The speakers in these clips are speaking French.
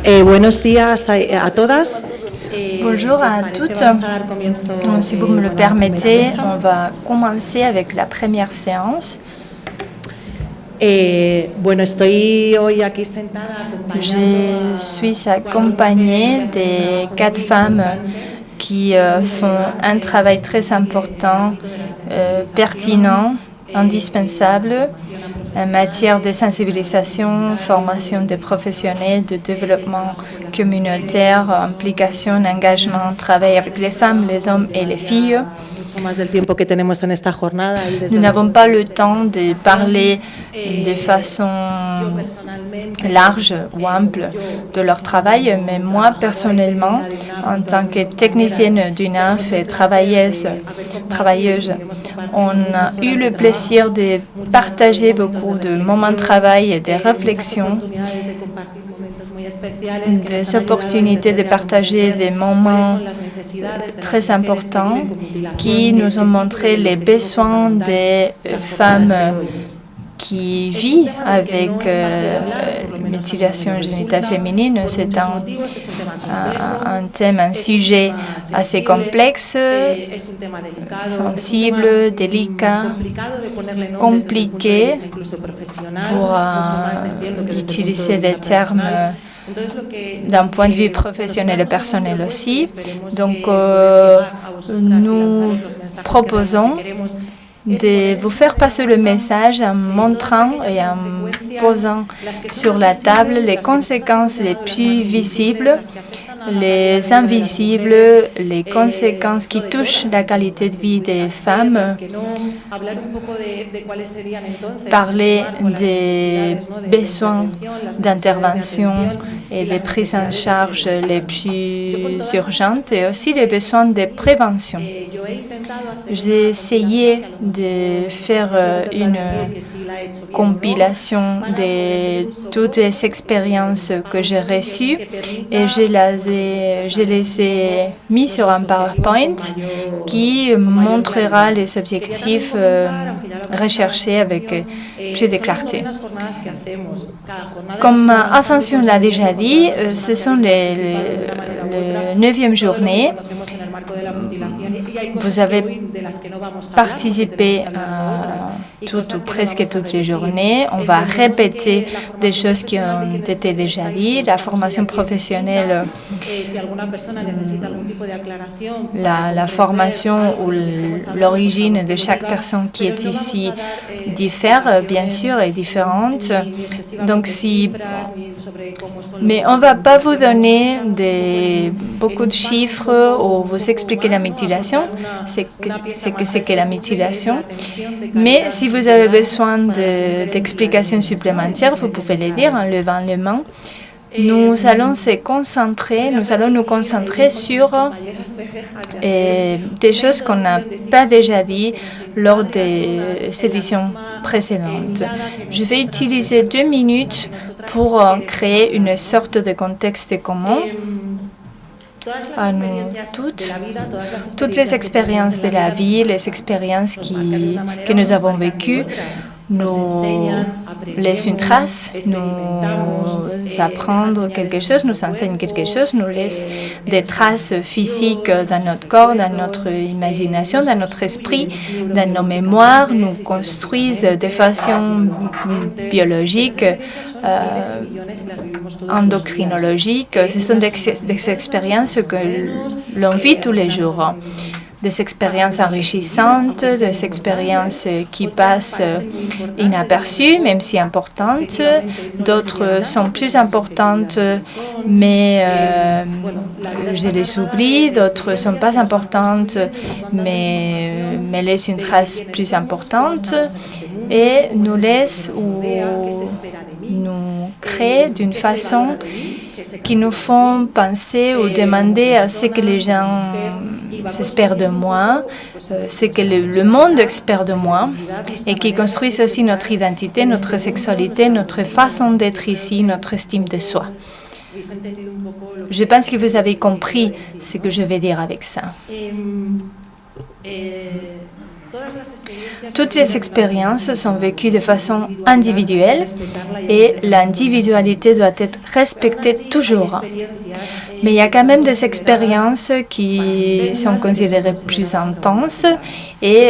Buenos días a todas. Bonjour à toutes. Si vous me le permettez, on va commencer avec la première séance. Je suis accompagnée des 4 femmes qui font un travail très important, pertinent, indispensable en matière de sensibilisation, formation des professionnels, de développement communautaire, implication, engagement, travail avec les femmes, les hommes et les filles. Nous n'avons pas le temps de parler de façon large ou ample de leur travail, mais moi, personnellement, en tant que technicienne d'UNAF et travailleuse, on a eu le plaisir de partager beaucoup de moments de travail et de réflexions, des opportunités de partager des moments très importants qui nous ont montré les besoins des femmes qui vivent avec mutilation génitale féminine. C'est un thème, un sujet assez complexe, sensible, délicat, compliqué pour utiliser des termes d'un point de vue professionnel et personnel aussi. Donc, nous proposons de vous faire passer le message en montrant et en posant sur la table les conséquences les plus visibles, les invisibles, les conséquences qui touchent la qualité de vie des femmes, parler des besoins d'intervention et des prises en charge les plus urgentes et aussi les besoins de prévention. J'ai essayé de faire une compilation de toutes les expériences que j'ai reçues et je les ai mis sur un PowerPoint qui montrera les objectifs recherchés avec plus de clarté. Comme Ascension l'a déjà dit, ce sont les 9e journée. Vous avez participé à toutes ou presque toutes les journées. On va répéter des choses qui ont été déjà dites. La formation professionnelle, la formation ou l'origine de chaque personne qui est ici diffère, bien sûr, est différente. Donc, mais on ne va pas vous donner beaucoup de chiffres ou vous expliquer la mutilation, c'est que la mutilation. Mais si vous avez besoin d'explications supplémentaires, vous pouvez les dire en levant les mains. Nous allons nous concentrer sur des choses qu'on n'a pas déjà dit lors des éditions précédentes. Je vais utiliser 2 minutes pour créer une sorte de contexte commun à nous toutes les expériences de la vie, les expériences que nous avons vécues, nous laissent une trace, nous apprendre quelque chose, nous enseignent quelque chose, nous laissent des traces physiques dans notre corps, dans notre imagination, dans notre esprit, dans nos mémoires, nous construisent de façon biologique, endocrinologique. Ce sont des expériences que l'on vit tous les jours. Des expériences enrichissantes, des expériences qui passent inaperçues, même si importantes. D'autres sont plus importantes, mais je les oublie. D'autres ne sont pas importantes, mais laissent une trace plus importante et nous laissent ou nous créent d'une façon qui nous font penser ou demander à ce que les gens s'espèrent de moi, ce que le monde espère de moi, et qui construisent aussi notre identité, notre sexualité, notre façon d'être ici, notre estime de soi. Je pense que vous avez compris ce que je vais dire avec ça. Toutes les expériences sont vécues de façon individuelle et l'individualité doit être respectée toujours. Mais il y a quand même des expériences qui sont considérées plus intenses et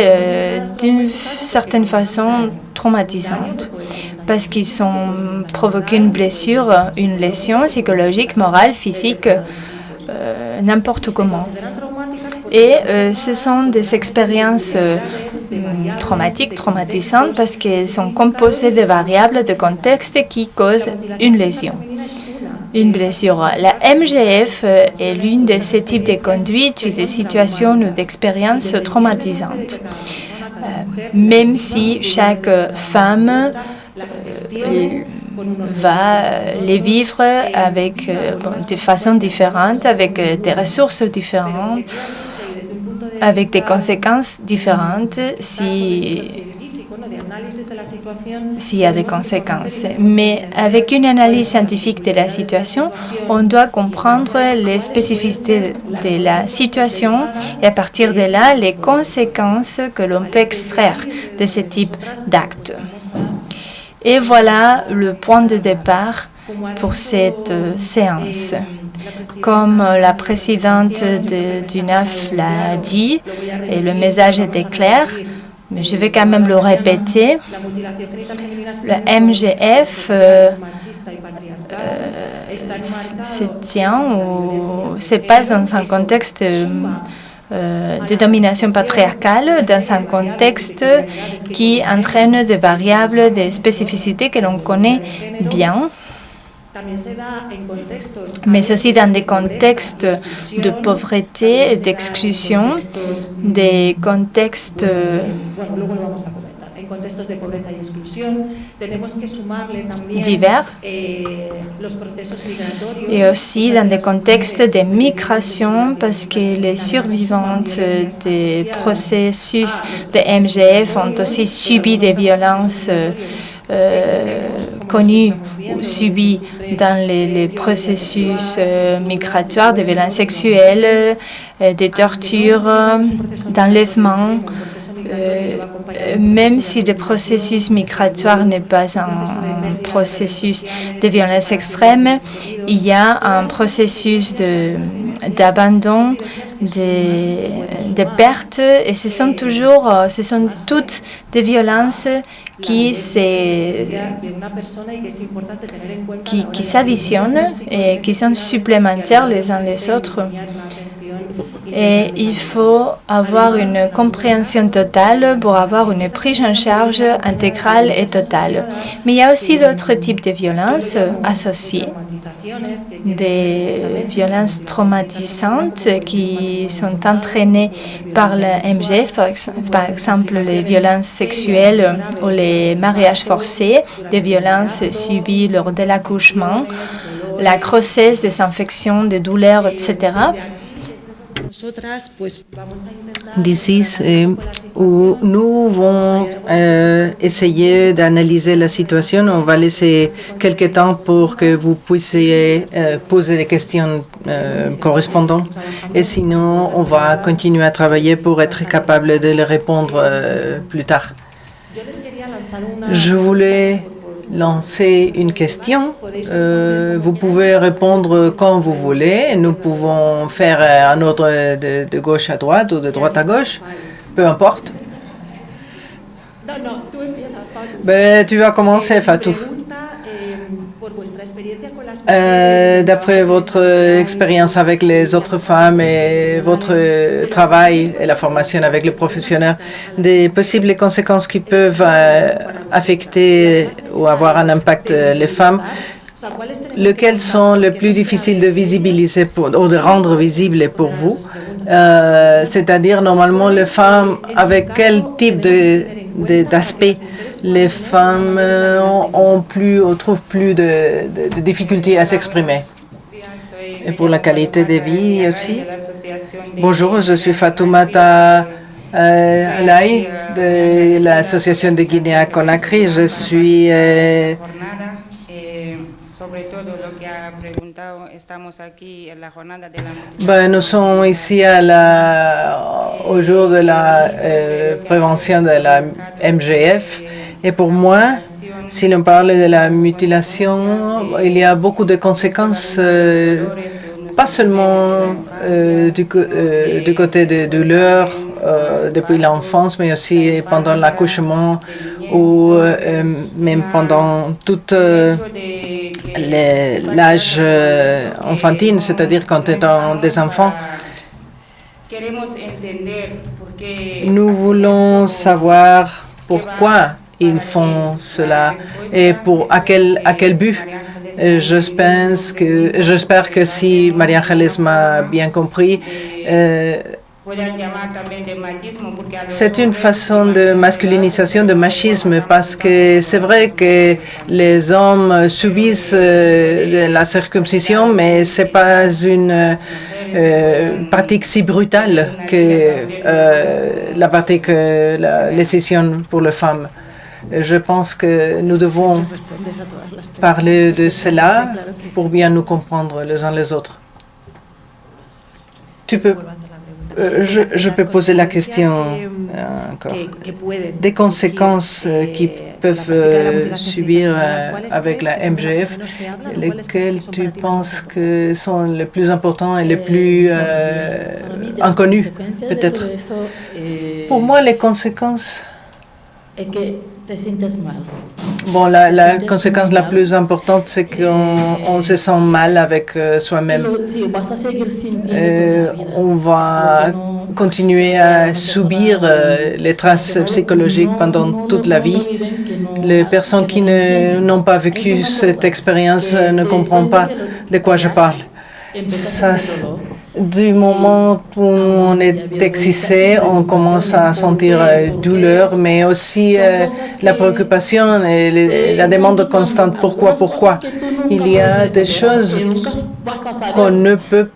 d'une certaine façon traumatisantes parce qu'ils ont provoqué une blessure, une lésion psychologique, morale, physique, n'importe comment. Et ce sont des expériences traumatiques, traumatisantes parce qu'elles sont composées de variables de contexte qui causent une lésion. Une blessure. La MGF est l'une de ces types de conduites, de situations ou d'expériences traumatisantes. Même si chaque femme va les vivre avec, de façon différente, avec des ressources différentes, avec des conséquences différentes s'il y a des conséquences. Mais avec une analyse scientifique de la situation, on doit comprendre les spécificités de la situation et à partir de là, les conséquences que l'on peut extraire de ce type d'actes. Et voilà le point de départ pour cette séance. Comme la présidente du NAF l'a dit, et le message était clair, mais je vais quand même le répéter, le MGF se tient ou se passe dans un contexte de domination patriarcale, dans un contexte qui entraîne des variables, des spécificités que l'on connaît bien, mais aussi dans des contextes de pauvreté et d'exclusion, des contextes divers et aussi dans des contextes de migration parce que les survivantes des processus de MGF ont aussi subi des violences connues ou subies dans les processus migratoires, des violences sexuelles, des tortures, d'enlèvement. Même si le processus migratoire n'est pas un processus de violence extrême, il y a un processus d'abandon, de perte, et ce sont toutes des violences qui s'additionnent et qui sont supplémentaires les uns les autres. Et il faut avoir une compréhension totale pour avoir une prise en charge intégrale et totale. Mais il y a aussi d'autres types de violences associées, des violences traumatisantes qui sont entraînées par le MGF, par exemple les violences sexuelles ou les mariages forcés, des violences subies lors de l'accouchement, la grossesse, des infections, des douleurs, etc. D'ici, où nous allons essayer d'analyser la situation. On va laisser quelques temps pour que vous puissiez poser les questions correspondantes. Et sinon, on va continuer à travailler pour être capable de les répondre plus tard. Je voulais lancer une question. Vous pouvez répondre quand vous voulez. Nous pouvons faire un ordre de gauche à droite ou de droite à gauche, peu importe. Tu vas commencer, Fatou. D'après votre expérience avec les autres femmes et votre travail et la formation avec les professionnels, des possibles conséquences qui peuvent affecter ou avoir un impact les femmes, lesquelles sont les plus difficiles de visibiliser ou de rendre visibles pour vous? C'est-à-dire, normalement, les femmes, avec quel type d'aspect les femmes trouvent plus de difficultés à s'exprimer? Et pour la qualité de vie aussi. Bonjour, je suis Fatoumata Alaï de l'association de Guinée-Conakry. Je suis Nous sommes ici au jour de la prévention de la MGF. Et pour moi, si l'on parle de la mutilation, il y a beaucoup de conséquences, pas seulement du côté de douleur depuis l'enfance, mais aussi pendant l'accouchement ou même pendant tout l'âge enfantine, c'est-à-dire quand étant des enfants. Nous voulons savoir pourquoi ils font cela et à quel but. J'espère que si Maria Ángeles m'a bien compris, c'est une façon de masculinisation, de machisme, parce que c'est vrai que les hommes subissent la circoncision, mais c'est pas une pratique si brutale que la pratique, les sessions pour les femmes. Je pense que nous devons parler de cela pour bien nous comprendre les uns les autres. Je peux poser la question encore. Des conséquences qui peuvent subir avec la MGF, lesquelles tu penses que sont les plus importants et les plus inconnus, peut-être? Pour moi, les conséquences... Bon, la conséquence la plus importante, c'est qu'on se sent mal avec soi-même. On va continuer à subir les traces psychologiques pendant toute la vie. Les personnes qui n'ont pas vécu cette expérience ne comprennent pas de quoi je parle. Du moment où on est excité, on commence à sentir douleur, mais aussi la préoccupation et la demande constante. Pourquoi? Il y a des choses qu'on ne peut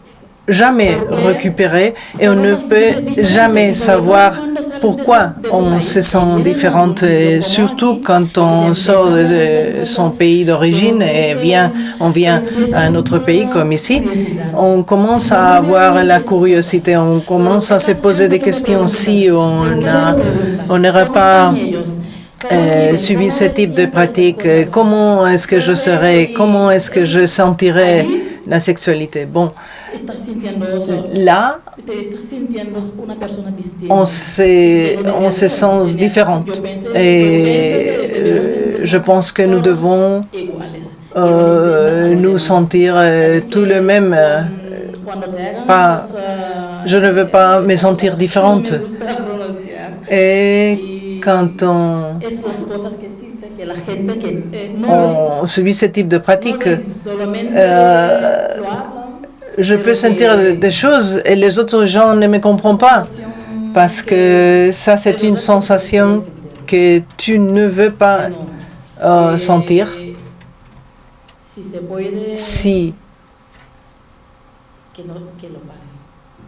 jamais récupérer et on ne peut jamais savoir pourquoi on se sent différente, et surtout quand on sort de son pays d'origine et on vient à un autre pays comme ici, on commence à avoir la curiosité, on commence à se poser des questions si on n'aurait pas subi ce type de pratique, comment est-ce que je serais, comment est-ce que je sentirais la sexualité. Bon, là, on se sent différente. Et je pense que nous devons nous sentir tout le même. Je ne veux pas me sentir différente. Et quand on subit ce type de pratique, je peux sentir des choses et les autres gens ne me comprennent pas, parce que ça, c'est une sensation que tu ne veux pas sentir.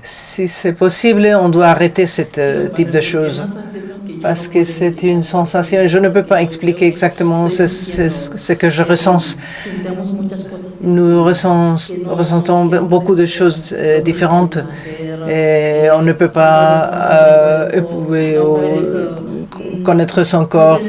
Si c'est possible, on doit arrêter ce type de choses, parce que c'est une sensation. Je ne peux pas expliquer exactement ce que je ressens. Nous ressentons beaucoup de choses différentes et on ne peut pas connaître son corps,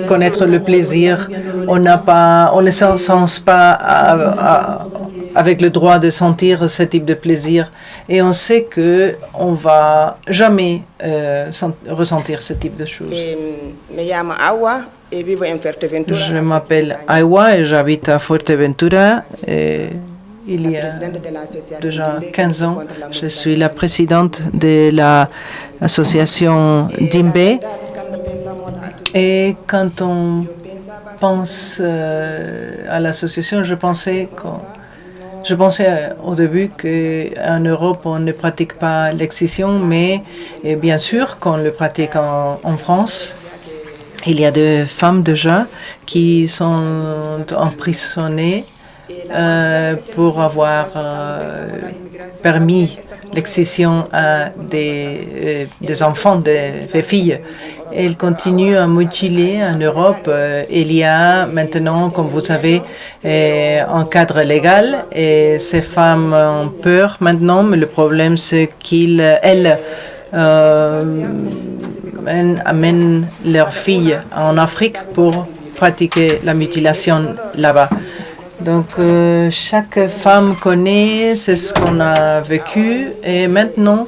connaître le plaisir. On ne se sent pas avec le droit de sentir ce type de plaisir, et on sait que on va jamais ressentir ce type de choses. Je m'appelle Awa et j'habite à Fuerteventura. Et il y a déjà 15 ans, je suis la présidente de l'association Dimbe. Et quand on pense à l'association, je pensais au début qu'en Europe, on ne pratique pas l'excision, mais bien sûr qu'on le pratique en France. Il y a des femmes déjà qui sont emprisonnées pour avoir permis l'excision à des enfants, des filles. Elle continue à mutiler en Europe. Il y a maintenant, comme vous savez, un cadre légal et ces femmes ont peur maintenant, mais le problème c'est qu'elles amènent leurs filles en Afrique pour pratiquer la mutilation là-bas. Donc, chaque femme connaît, c'est ce qu'on a vécu et maintenant,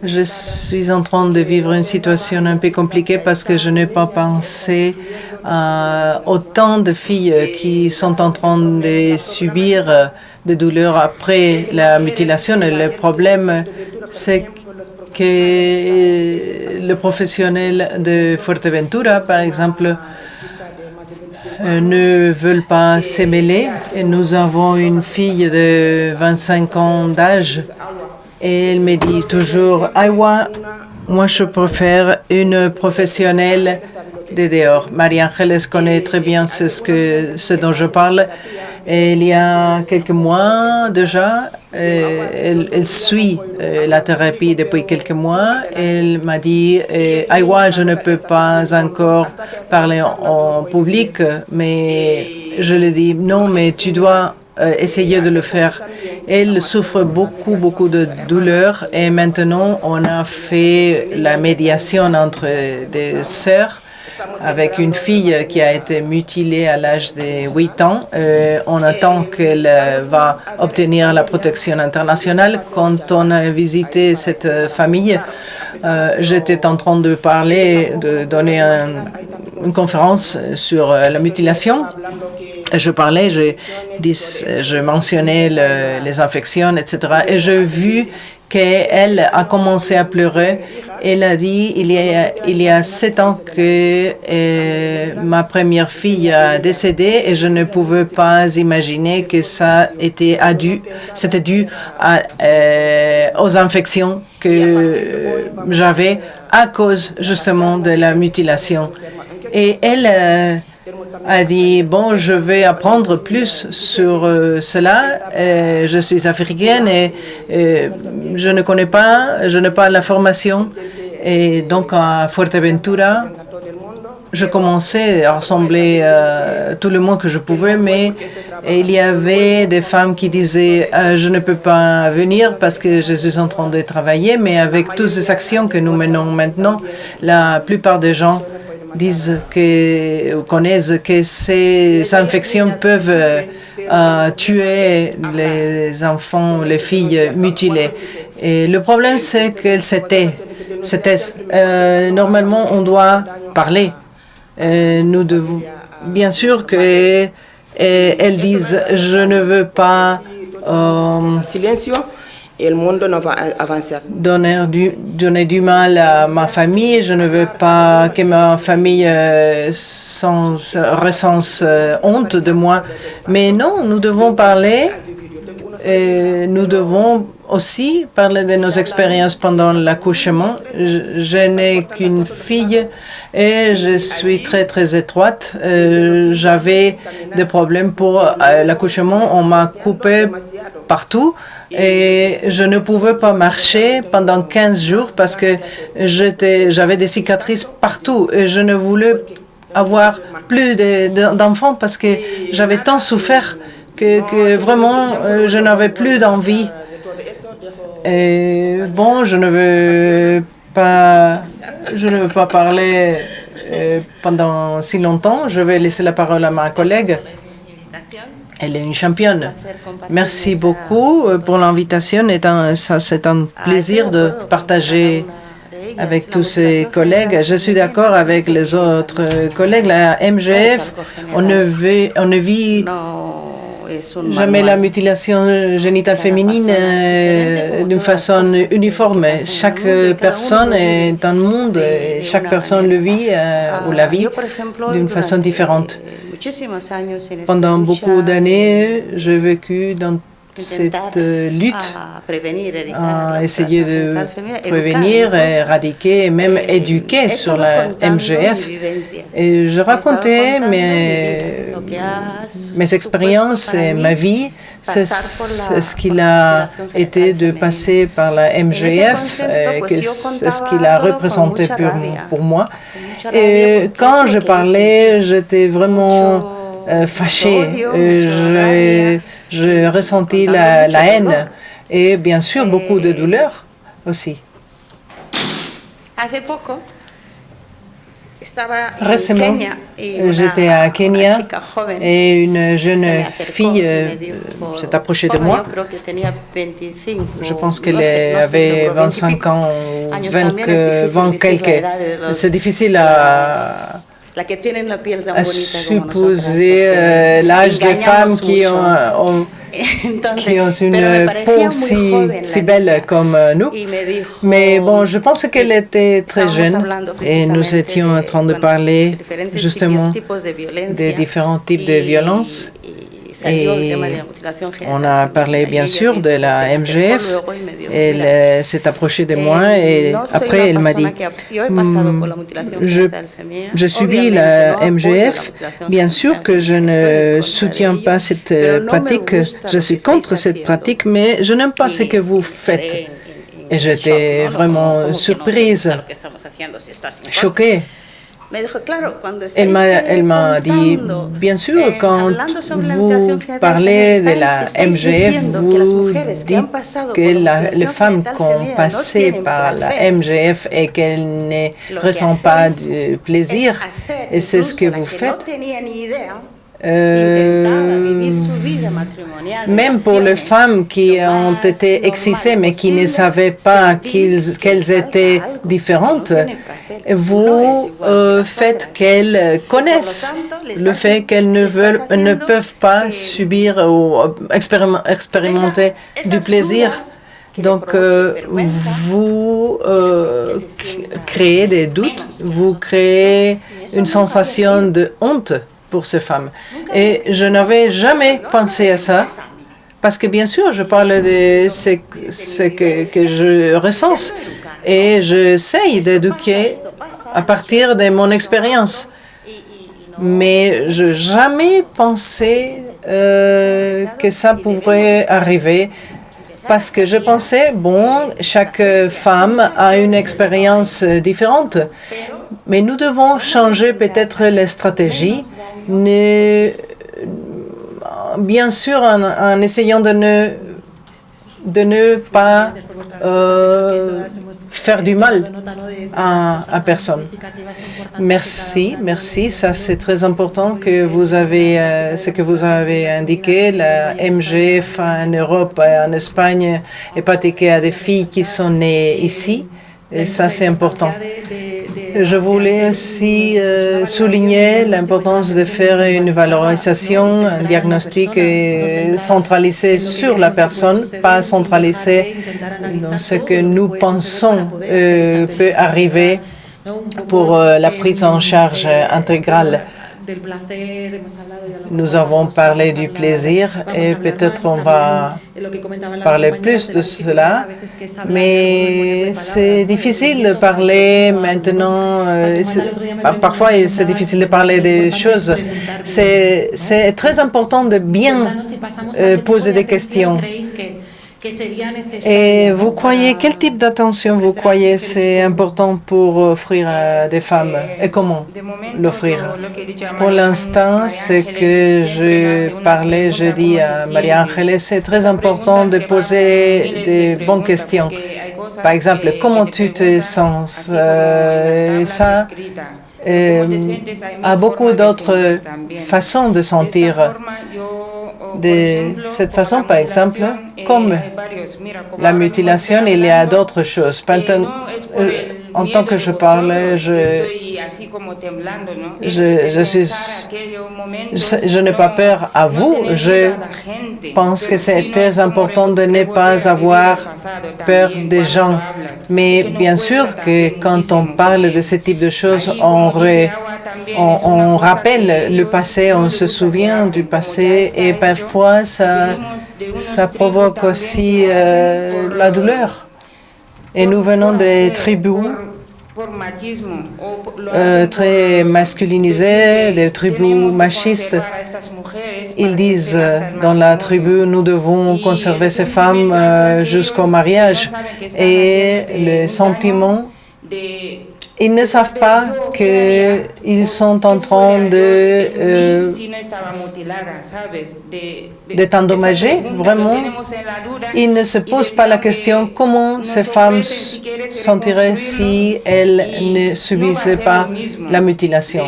je suis en train de vivre une situation un peu compliquée parce que je n'ai pas pensé à autant de filles qui sont en train de subir des douleurs après la mutilation. Et le problème, c'est que le professionnel de Fuerteventura, par exemple, ne veulent pas se mêler. Et nous avons une fille de 25 ans d'âge et elle me dit toujours « Aywa, moi je préfère une professionnelle de dehors ». Marie-Ángeles connaît très bien ce dont je parle. Et il y a quelques mois déjà, elle suit la thérapie depuis quelques mois. Elle m'a dit Aywa, je ne peux pas encore parler en public, mais je lui dis non, mais tu dois essayer de le faire. Elle souffre beaucoup de douleur et maintenant on a fait la médiation entre des sœurs avec une fille qui a été mutilée à l'âge de 8 ans. On attend qu'elle va obtenir la protection internationale. Quand on a visité cette famille, j'étais en train de parler, de donner une conférence sur la mutilation. Je parlais, je mentionnais les infections, etc. Et j'ai vu qu'elle a commencé à pleurer. Elle a dit, il y a 7 ans que ma première fille a décédé et je ne pouvais pas imaginer que c'était dû aux infections que j'avais à cause justement de la mutilation. Et elle a dit, bon, je vais apprendre plus sur cela. Je suis africaine et je n'ai pas la formation. Et donc, à Fuerteventura, je commençais à rassembler tout le monde que je pouvais, mais il y avait des femmes qui disaient je ne peux pas venir parce que je suis en train de travailler, mais avec toutes ces actions que nous menons maintenant, la plupart des gens connaissent que ces infections peuvent tuer les enfants, les filles mutilées. Et le problème, c'est qu'elles s'étaient. Normalement, on doit parler. Nous devons, bien sûr, qu'elles disent je ne veux pas donner du mal à ma famille, je ne veux pas que ma famille ressente honte de moi. Mais non, nous devons parler et nous devons aussi parler de nos expériences pendant l'accouchement. Je n'ai qu'une fille et je suis très étroite. J'avais des problèmes pour l'accouchement. On m'a coupé partout et je ne pouvais pas marcher pendant 15 jours parce que j'avais des cicatrices partout et je ne voulais avoir plus d'enfants parce que j'avais tant souffert que vraiment je n'avais plus d'envie. Et bon, je ne veux pas parler pendant si longtemps. Je vais laisser la parole à ma collègue. Elle est une championne. Merci beaucoup pour l'invitation. C'est un plaisir de partager avec tous ces collègues. Je suis d'accord avec les autres collègues. La MGF, on ne vit jamais la mutilation génitale féminine d'une façon uniforme. Chaque personne est un monde et chaque personne le vit ou la vit d'une façon différente. Pendant beaucoup d'années, j'ai vécu dans cette lutte à essayer de prévenir, éradiquer et même éduquer sur la MGF. Et je racontais mes expériences et ma vie. C'est ce qu'il a été de passer par la MGF, c'est ce qu'il a représenté pour moi. Et quand je parlais, j'étais vraiment fâchée. J'ai ressenti la haine et bien sûr beaucoup de douleur aussi. Récemment, j'étais à Kenya et une jeune fille s'est approchée de moi. Je pense qu'elle avait 25 ans ou 20 quelques. C'est difficile à supposer l'âge des femmes qui ont une peau si belle comme nous. Mais bon, je pense qu'elle était très jeune et nous étions en train de parler justement des différents types de violences. Et on a parlé bien sûr de la MGF. Elle s'est approchée de moi et après elle m'a dit je subis la MGF. Bien sûr que je ne soutiens pas cette pratique. Je suis contre cette pratique, mais je n'aime pas ce que vous faites. Et j'étais vraiment surprise, choquée. Elle m'a dit, bien sûr, quand vous parlez de la MGF, vous dites que les femmes qui ont passé par la MGF et qu'elles ne ressentent pas de plaisir, et c'est ce que vous faites. Même pour les femmes qui ont été excitées mais qui ne savaient pas qu'elles étaient différentes, vous faites qu'elles connaissent le fait qu'elles ne peuvent pas subir ou expérimenter du plaisir. Donc, vous créez des doutes, vous créez une sensation de honte pour ces femmes. Et je n'avais jamais pensé à ça, parce que bien sûr, je parle de ce que je ressens et j'essaye d'éduquer à partir de mon expérience. Mais je n'ai jamais pensé que ça pourrait arriver, parce que je pensais, bon, chaque femme a une expérience différente. Mais nous devons changer peut-être les stratégies, bien sûr en essayant de ne pas faire du mal à personne. Merci, ça c'est très important que vous avez, ce que vous avez indiqué, la MGF en Europe et en Espagne est pratiquée à des filles qui sont nées ici, et ça c'est important. Je voulais aussi souligner l'importance de faire une valorisation, un diagnostic centralisé sur la personne, pas centralisé dans ce que nous pensons peut arriver pour la prise en charge intégrale. Nous avons parlé du plaisir et peut-être on va parler plus de cela, mais c'est difficile de parler maintenant. Parfois, c'est difficile de parler des choses. C'est très important de bien poser des questions. Et vous croyez, quel type d'attention vous croyez c'est important pour offrir à des femmes et comment l'offrir? Pour l'instant, ce que je dis à Maria Ángeles, c'est très important de poser des bonnes questions. Par exemple, comment tu te sens? Ça a beaucoup d'autres façons de sentir. De cette façon, par exemple, comme la mutilation, il y a d'autres choses. En tant que je parle, je n'ai pas peur à vous. Je pense que c'est très important de ne pas avoir peur des gens. Mais bien sûr que quand on parle de ce type de choses, on on rappelle le passé, on se souvient du passé et parfois ça provoque aussi la douleur. Et nous venons des tribus très masculinisées, des tribus machistes. Ils disent dans la tribu, nous devons conserver ces femmes jusqu'au mariage. Et le sentiment, ils ne savent pas qu'ils sont en train d'être endommagés, vraiment. Ils ne se posent pas la question comment ces femmes sentiraient si elles ne subissaient pas la mutilation.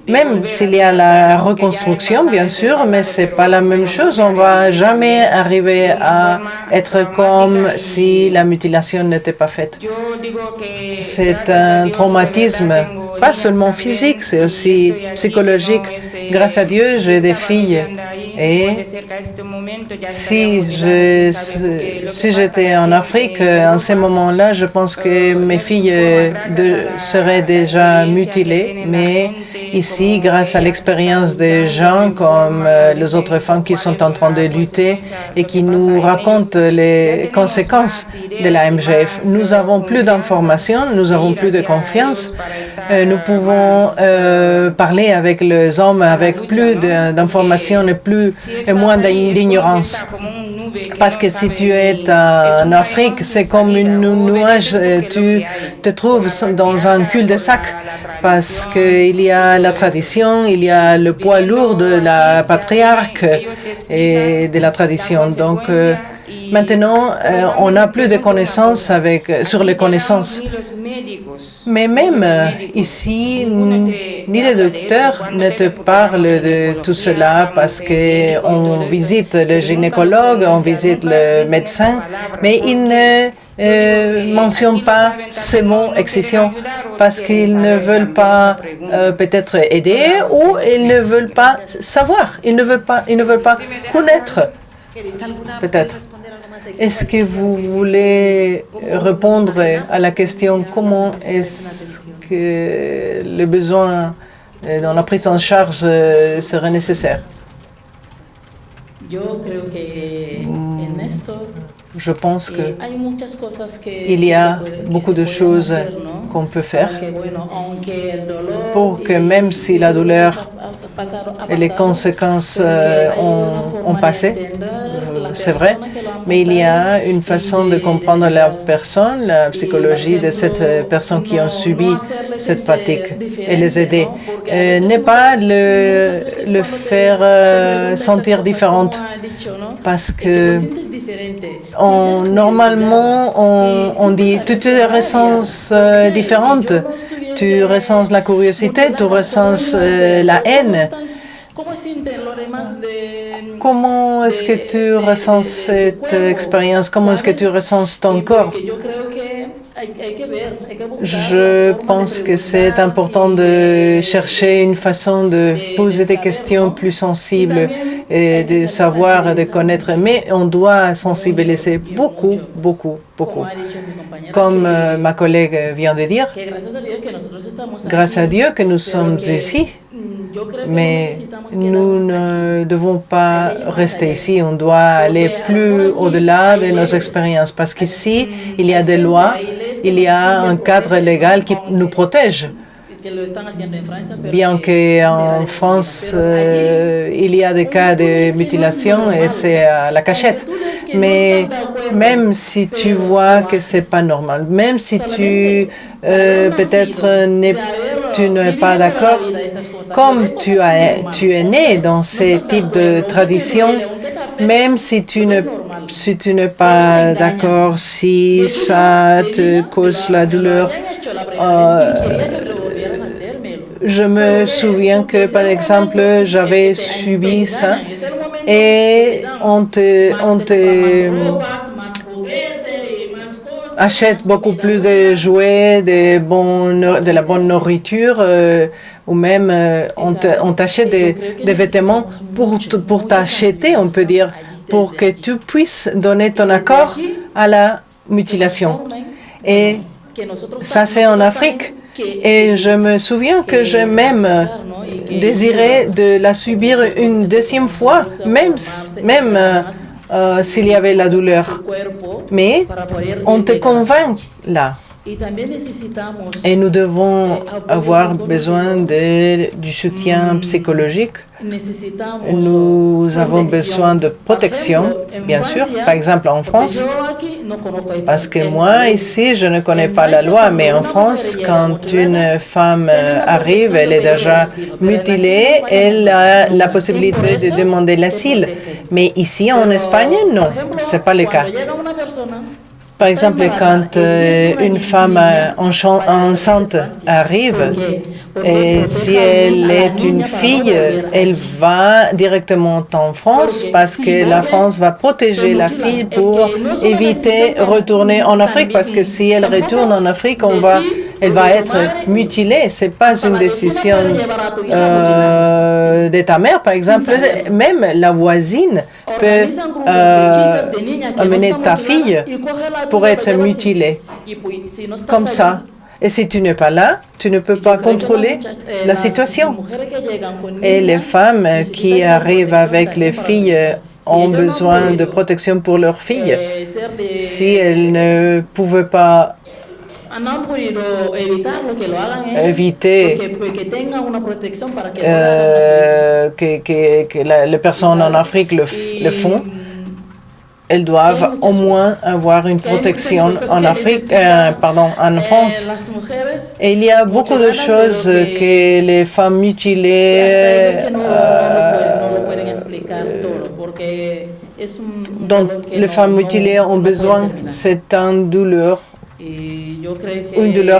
Même s'il y a la reconstruction, bien sûr, mais ce n'est pas la même chose. On ne va jamais arriver à être comme si la mutilation n'était pas faite. C'est un traumatisme, pas seulement physique, c'est aussi psychologique. Grâce à Dieu, j'ai des filles. Et si j'étais en Afrique, en ce moment-là, je pense que mes filles seraient déjà mutilées. Mais ici, grâce à l'expérience des gens comme les autres femmes qui sont en train de lutter et qui nous racontent les conséquences de la MGF, nous avons plus d'informations, nous avons plus de confiance. Nous pouvons parler avec les hommes avec plus d'informations et moins d'ignorance. Parce que si tu es en Afrique, c'est comme une nuage, tu te trouves dans un cul-de-sac. Parce qu'il y a la tradition, il y a le poids lourd de la patriarche et de la tradition. Donc, maintenant, on n'a plus de connaissances sur les connaissances. Mais même ici, ni les docteurs ne te parlent de tout cela parce qu'on visite le gynécologue, on visite le médecin, mais ils ne mentionnent pas ces mots excision parce qu'ils ne veulent pas peut-être aider ou ils ne veulent pas savoir, ils ne veulent pas connaître peut-être. Est-ce que vous voulez répondre à la question comment est-ce que le besoin dans la prise en charge serait nécessaire? Je pense qu'il y a beaucoup de choses qu'on peut faire pour que même si la douleur et les conséquences ont passé, c'est vrai, mais il y a une façon de comprendre la personne, la psychologie de cette personne qui ont subi cette pratique et les aider. N'est pas le faire sentir différente parce que normalement on dit tu te ressens différente, tu ressens la curiosité, tu ressens la haine. Comment est-ce que tu ressens cette expérience? Comment est-ce que tu ressens ton corps? Je pense que c'est important de chercher une façon de poser des questions plus sensibles et de savoir et de connaître. Mais on doit sensibiliser beaucoup. Comme ma collègue vient de dire, grâce à Dieu que nous sommes ici, mais nous ne devons pas rester ici. On doit aller plus au-delà de nos expériences parce qu'ici, il y a des lois, il y a un cadre légal qui nous protège. Bien qu'en France, il y a des cas de mutilation et c'est à la cachette. Mais même si tu vois que c'est pas normal, même si tu peut-être tu n'es pas d'accord, comme tu es né dans ces types de traditions, même si tu n'es pas d'accord, si ça te cause la douleur. Je me souviens que, par exemple, j'avais subi ça et on te achète beaucoup plus de jouets, de la bonne nourriture, ou même on t'achète des vêtements pour t'acheter, on peut dire, pour que tu puisses donner ton accord à la mutilation. Et ça, c'est en Afrique. Et je me souviens que j'ai même désiré de la subir une deuxième fois, même s'il y avait la douleur. Mais on te convainc là. Et nous devons avoir besoin du soutien psychologique. Nous avons besoin de protection, bien sûr, par exemple en France, parce que moi, ici, je ne connais pas la loi, mais en France, quand une femme arrive, elle est déjà mutilée, elle a la possibilité de demander l'asile. Mais ici, en Espagne, non, ce n'est pas le cas. Par exemple, quand une femme enceinte arrive, et si elle est une fille, elle va directement en France parce que la France va protéger la fille pour éviter de retourner en Afrique. Parce que si elle retourne en Afrique, elle va être mutilée. Ce n'est pas une décision de ta mère, par exemple. Même la voisine peut amener ta fille pour être mutilée. Comme ça. Et si tu n'es pas là, tu ne peux pas contrôler la situation. Et les femmes qui arrivent avec les filles ont besoin de protection pour leurs filles. Si elles ne pouvaient pas éviter que les personnes en Afrique le font, elles doivent au moins avoir une protection en en France. Et il y a beaucoup de choses que les femmes mutilées dont les femmes mutilées ont besoin. C'est une douleur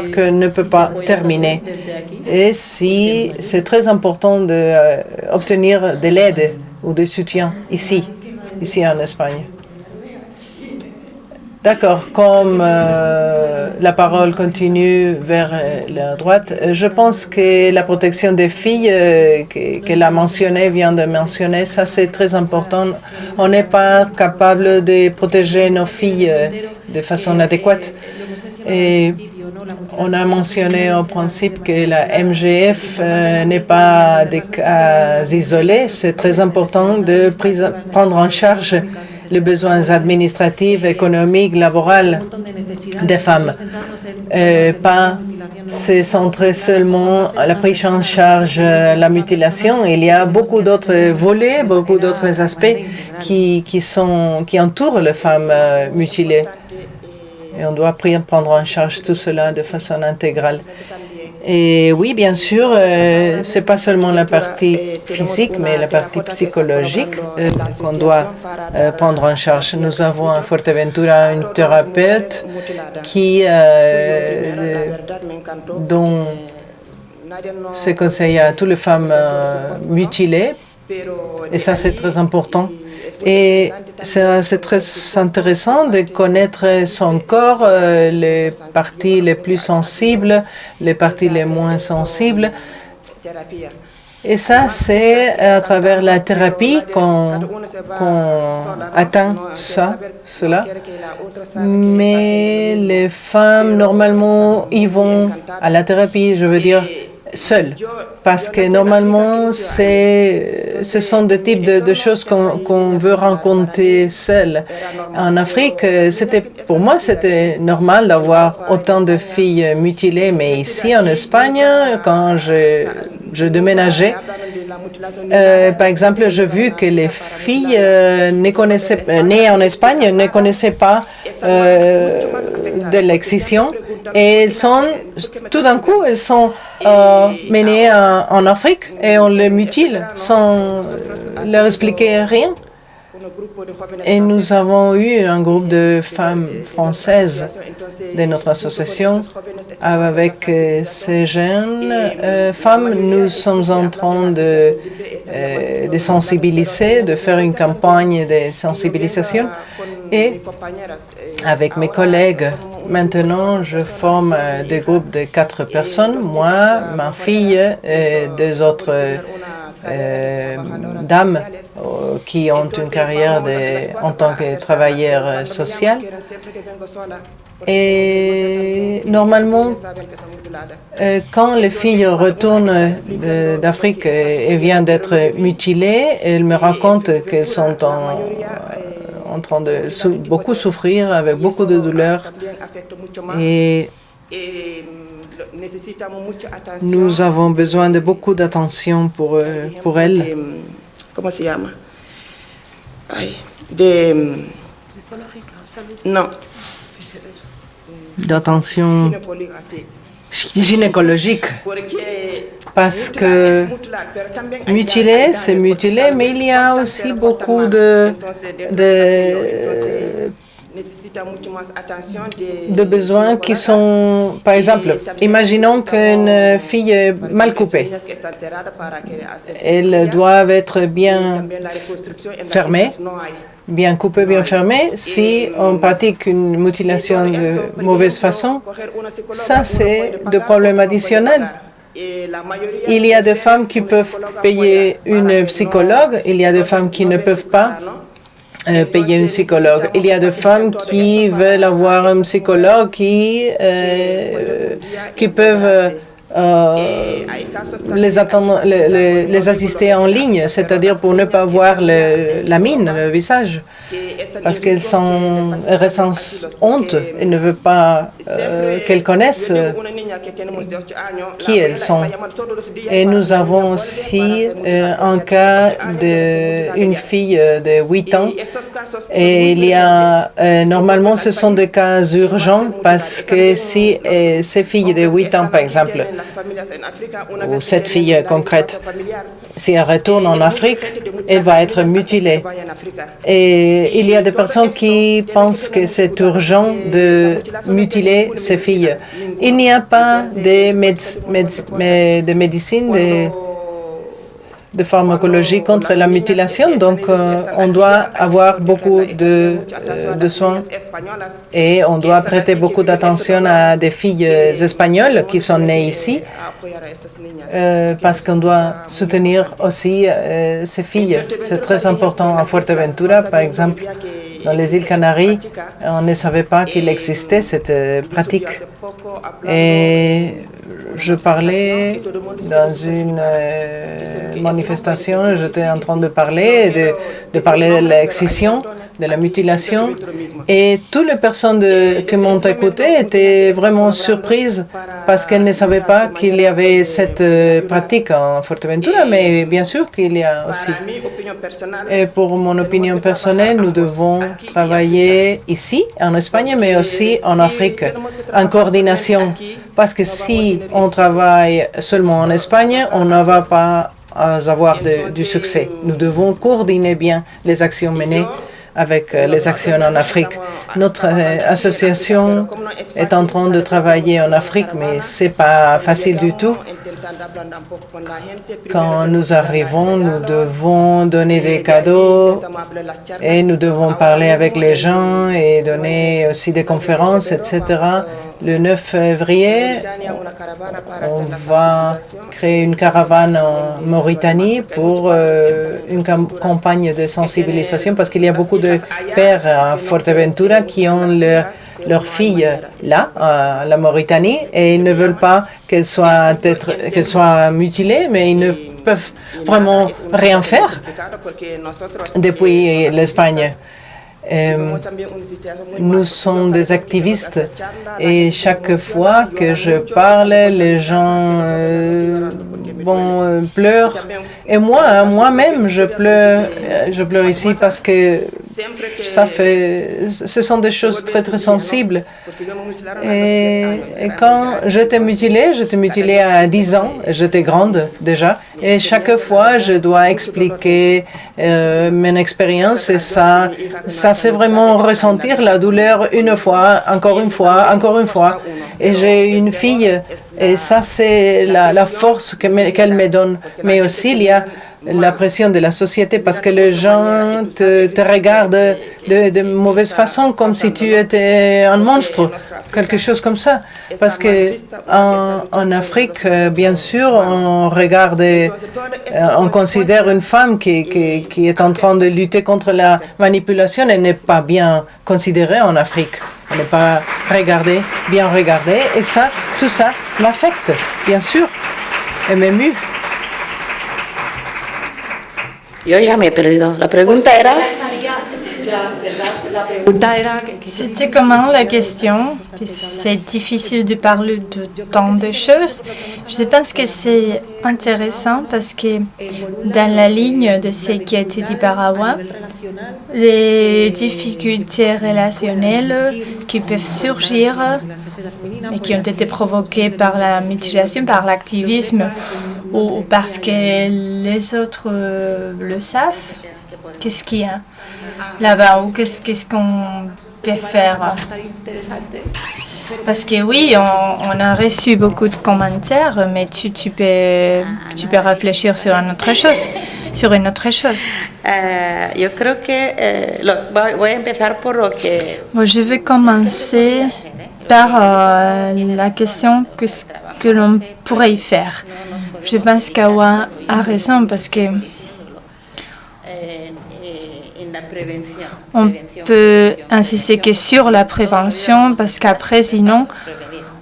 que ne peut pas terminer. Et si c'est très important d'obtenir de l'aide ou du soutien ici en Espagne. D'accord, comme la parole continue vers la droite, je pense que la protection des filles qu'elle a vient de mentionner, ça c'est très important. On n'est pas capable de protéger nos filles de façon adéquate. Et on a mentionné au principe que la MGF n'est pas des cas isolés. C'est très important de prendre en charge les besoins administratifs, économiques, laboraux des femmes. Pas se centrer seulement à la prise en charge la mutilation. Il y a beaucoup d'autres volets, beaucoup d'autres aspects qui entourent les femmes mutilées. Et on doit prendre en charge tout cela de façon intégrale. Et oui, bien sûr, ce n'est pas seulement la partie physique, mais la partie psychologique qu'on doit prendre en charge. Nous avons à Fuerteventura une thérapeute qui donne ses conseils à toutes les femmes mutilées. Et ça, c'est très important. Et c'est très intéressant de connaître son corps, les parties les plus sensibles, les parties les moins sensibles. Et ça, c'est à travers la thérapie qu'on atteint cela. Mais les femmes, normalement, y vont à la thérapie, je veux dire, seules. Parce que normalement, ce sont des types de choses qu'on veut rencontrer seules. En Afrique, pour moi, c'était normal d'avoir autant de filles mutilées. Mais ici, en Espagne, quand je déménageais, par exemple, j'ai vu que les filles nées en Espagne ne connaissaient pas de l'excision. Et tout d'un coup, elles sont menées en Afrique et on les mutile sans leur expliquer rien. Et nous avons eu un groupe de femmes françaises de notre association. Avec ces jeunes femmes, nous sommes en train de sensibiliser, de faire une campagne de sensibilisation. Et avec mes collègues, maintenant, je forme des groupes de 4 personnes, moi, ma fille et 2 autres dames qui ont une carrière en tant que travailleur social. Et normalement, quand les filles retournent d'Afrique et viennent d'être mutilées, elles me racontent qu'elles sont en train de beaucoup souffrir, avec beaucoup de douleur. Et nous avons besoin de beaucoup d'attention pour elles. ¿Cómo se llama? Non. D'attention gynécologique. Parce que mutilé, c'est mutilé, mais il y a aussi beaucoup de besoins qui sont, par exemple, imaginons qu'une fille est mal coupée. Elles doivent être bien fermées, bien coupées, bien fermées. Si on pratique une mutilation de mauvaise façon, ça c'est des problèmes additionnels. Il y a des femmes qui peuvent payer une psychologue, il y a des femmes qui ne peuvent pas payer une psychologue. Il y a des femmes qui veulent avoir un psychologue qui peuvent les assister en ligne, c'est-à-dire pour ne pas voir la mine, le visage, parce qu'elles ressentent honte et ne veulent pas qu'elles connaissent qui elles sont. Et nous avons aussi un cas d'une fille de 8 ans et il y a normalement ce sont des cas urgents parce que si ces filles de 8 ans par exemple ou cette fille concrète, si elle retourne en Afrique, elle va être mutilée. Et il y a des personnes qui pensent que c'est urgent de mutiler ces filles. Il n'y a pas de médecine, de pharmacologie contre la mutilation, donc on doit avoir beaucoup de soins et on doit prêter beaucoup d'attention à des filles espagnoles qui sont nées ici parce qu'on doit soutenir aussi ces filles. C'est très important. En Fuerteventura, par exemple, dans les îles Canaries, on ne savait pas qu'il existait cette pratique. Et je parlais dans une manifestation, j'étais en train de parler de l'excision, de la mutilation, et toutes les personnes qui m'ont écouté étaient vraiment surprises parce qu'elles ne savaient pas qu'il y avait cette pratique en Fuerteventura, mais bien sûr qu'il y a aussi. Et pour mon opinion personnelle, nous devons travailler ici, en Espagne, mais aussi en Afrique, en coordination. Parce que si on travaille seulement en Espagne, on ne va pas avoir du succès. Nous devons coordonner bien les actions menées avec les actions en Afrique. Notre association est en train de travailler en Afrique, mais ce n'est pas facile du tout. Quand nous arrivons, nous devons donner des cadeaux et nous devons parler avec les gens et donner aussi des conférences, etc. Le 9 février, on va créer une caravane en Mauritanie pour une campagne de sensibilisation parce qu'il y a beaucoup de pères à Fuerteventura qui ont leurs filles là, à la Mauritanie, et ils ne veulent pas qu'elles soient mutilées, mais ils ne peuvent vraiment rien faire depuis l'Espagne. Nous sommes des activistes et chaque fois que je parle, les gens pleurent. Et moi-même, je pleure ici parce que ce sont des choses très, très sensibles. Et quand j'étais mutilée à 10 ans, j'étais grande déjà, et chaque fois, je dois expliquer mon expérience, et ça c'est vraiment ressentir la douleur une fois, encore une fois, encore une fois. Et j'ai une fille, Et ça, c'est la force qu'elle me donne. Mais aussi, il y a la pression de la société parce que les gens te regardent de mauvaise façon, comme si tu étais un monstre, quelque chose comme ça. Parce que en Afrique, bien sûr, on considère une femme qui est en train de lutter contre la manipulation, elle n'est pas bien considérée en Afrique. Elle n'est pas bien regardée. Et ça, tout ça m'affecte, bien sûr, et m'émue. Yo ya me he perdido. La pregunta era... C'était comment la question? C'est difficile de parler de tant de choses. Je pense que c'est intéressant parce que dans la ligne de ce qui a été dit par Awa, les difficultés relationnelles qui peuvent surgir et qui ont été provoquées par la mutilation, par l'activisme ou parce que les autres le savent. Qu'est-ce qu'il y a là-bas ou qu'est-ce qu'on peut faire? Parce que oui, on a reçu beaucoup de commentaires, mais tu peux réfléchir sur une autre chose. Yo creo que voy a empezar por lo que... Bon, je vais commencer par la question que l'on pourrait y faire. Je pense qu'Awa a raison parce que on peut insister que sur la prévention parce qu'après, sinon,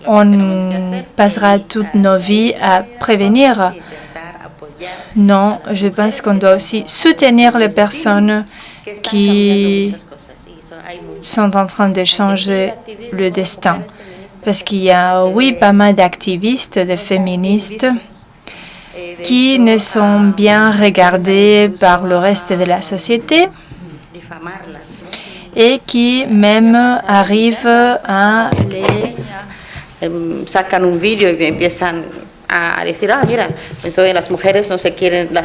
on passera toutes nos vies à prévenir. Non, je pense qu'on doit aussi soutenir les personnes qui sont en train de changer le destin. Parce qu'il y a, oui, pas mal d'activistes, de féministes qui ne sont bien regardés par le reste de la société et qui même arrivent à les... sacan un vídeo y empiezan a decir, mira, entonces las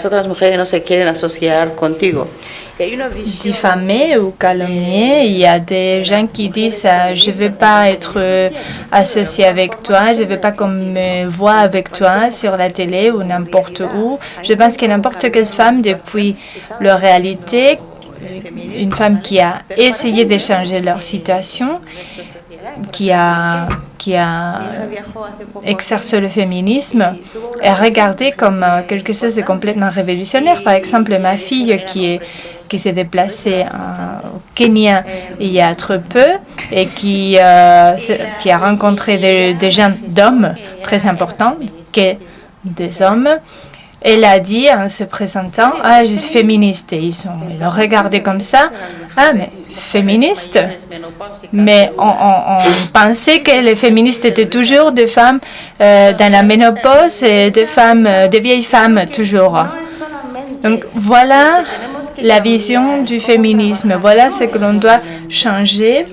otras mujeres no se quieren asociar contigo. Diffamer ou calomnier, il y a des gens qui disent je ne veux pas être associé avec toi, je ne veux pas qu'on me voit avec toi sur la télé ou n'importe où. Je pense que n'importe quelle femme, depuis leur réalité, une femme qui a essayé de changer leur situation, qui a exercé le féminisme, est regardée comme quelque chose de complètement révolutionnaire. Par exemple, ma fille qui s'est déplacée au Kenya il y a très peu et qui a rencontré des gens d'hommes très importants, que des hommes. Elle a dit en se présentant, je suis féministe. Et ils l'ont regardé comme ça. Mais féministe? Mais on pensait que les féministes étaient toujours des femmes dans la ménopause et des vieilles femmes toujours. Donc voilà la vision du féminisme. Voilà ce que l'on doit changer.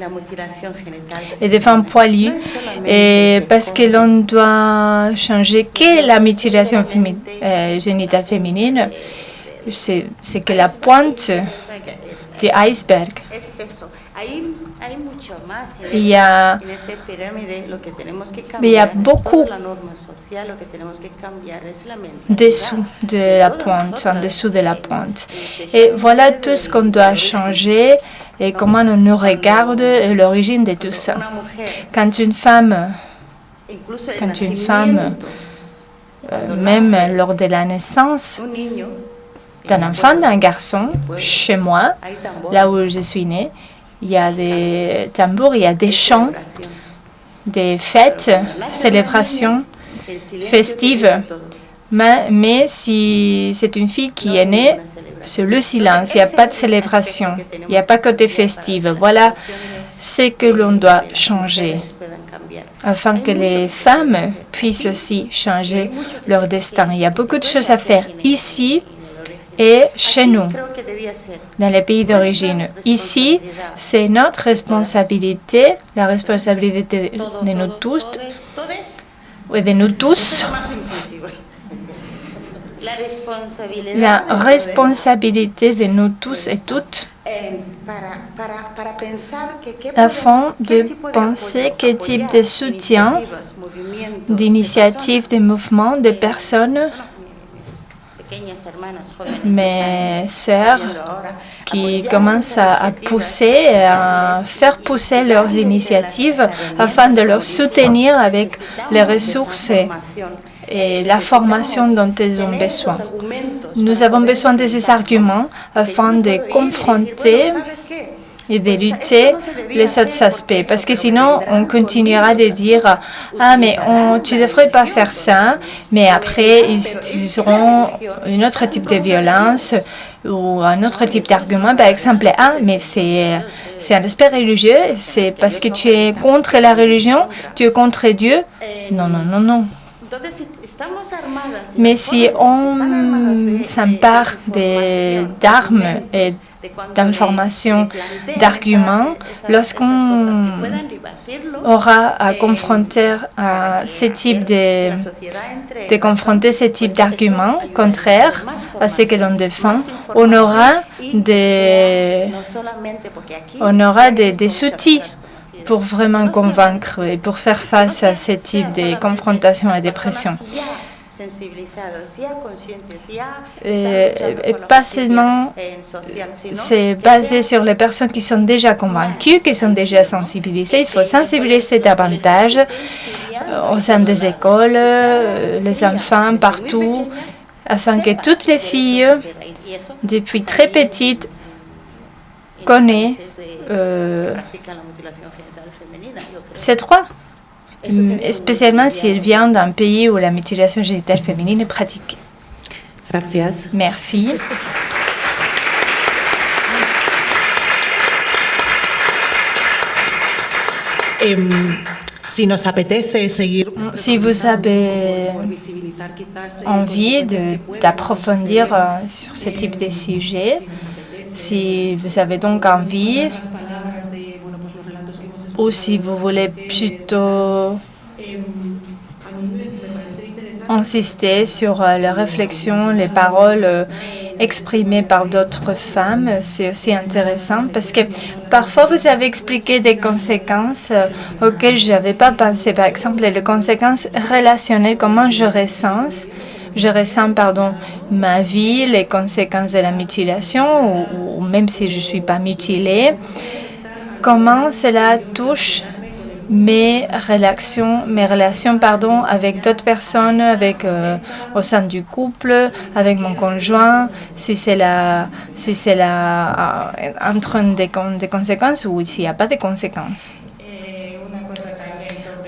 Et des femmes poilues. Et parce que l'on doit changer que la mutilation génitale féminine, c'est que la pointe du iceberg. Il y a beaucoup dessous de la pointe, en dessous de la pointe. Et voilà tout ce qu'on doit changer et comment on nous regarde et l'origine de tout ça. Quand une femme, même lors de la naissance d'un enfant, d'un garçon, chez moi, là où je suis née, il y a des tambours, il y a des chants, des fêtes, célébrations festives. Mais si c'est une fille qui est née, c'est le silence, il n'y a pas de célébration, il n'y a pas côté festif. Voilà ce que l'on doit changer afin que les femmes puissent aussi changer leur destin. Il y a beaucoup de choses à faire ici et chez nous, dans les pays d'origine. Ici, c'est notre responsabilité, la responsabilité de nous tous, la responsabilité de nous tous et toutes afin de penser quel type de soutien, d'initiatives, de mouvements, de personnes, mes sœurs qui commencent à pousser, à faire pousser leurs initiatives afin de leur soutenir avec les ressources et la formation dont elles ont besoin. Nous avons besoin de ces arguments afin de confronter et de lutter les autres aspects. Parce que sinon, on continuera de dire « Ah, mais tu ne devrais pas faire ça », mais après, ils utiliseront un autre type de violence ou un autre type d'argument. Par exemple, « Ah, mais c'est un aspect religieux, c'est parce que tu es contre la religion, tu es contre Dieu ». Non, non, non, non. Mais si on s'empare d'armes et d'informations, d'arguments, lorsqu'on aura à confronter ce type de confronter ce type d'arguments contraires à ce que l'on défend, on aura des outils pour vraiment convaincre et pour faire face à ce type de confrontation et de pression. Et pas seulement, c'est basé sur les personnes qui sont déjà convaincues, qui sont déjà sensibilisées. Il faut sensibiliser davantage au sein des écoles, les enfants, partout, afin que toutes les filles, depuis très petites, connaissent ces droits, spécialement si elle vient d'un pays où la mutilation génitale féminine est pratiquée. Gracias. Merci. Si nos apetece seguir, Si vous avez envie d'approfondir sur ce type de sujet, si vous avez donc envie, ou si vous voulez plutôt insister sur les réflexions, les paroles exprimées par d'autres femmes, c'est aussi intéressant parce que parfois vous avez expliqué des conséquences auxquelles je n'avais pas pensé. Par exemple, les conséquences relationnelles, comment je ressens ma vie, les conséquences de la mutilation, ou même si je ne suis pas mutilée, comment cela touche mes relations avec d'autres personnes, au sein du couple, avec mon conjoint, si c'est entraîne des conséquences ou s'il n'y a pas de conséquences.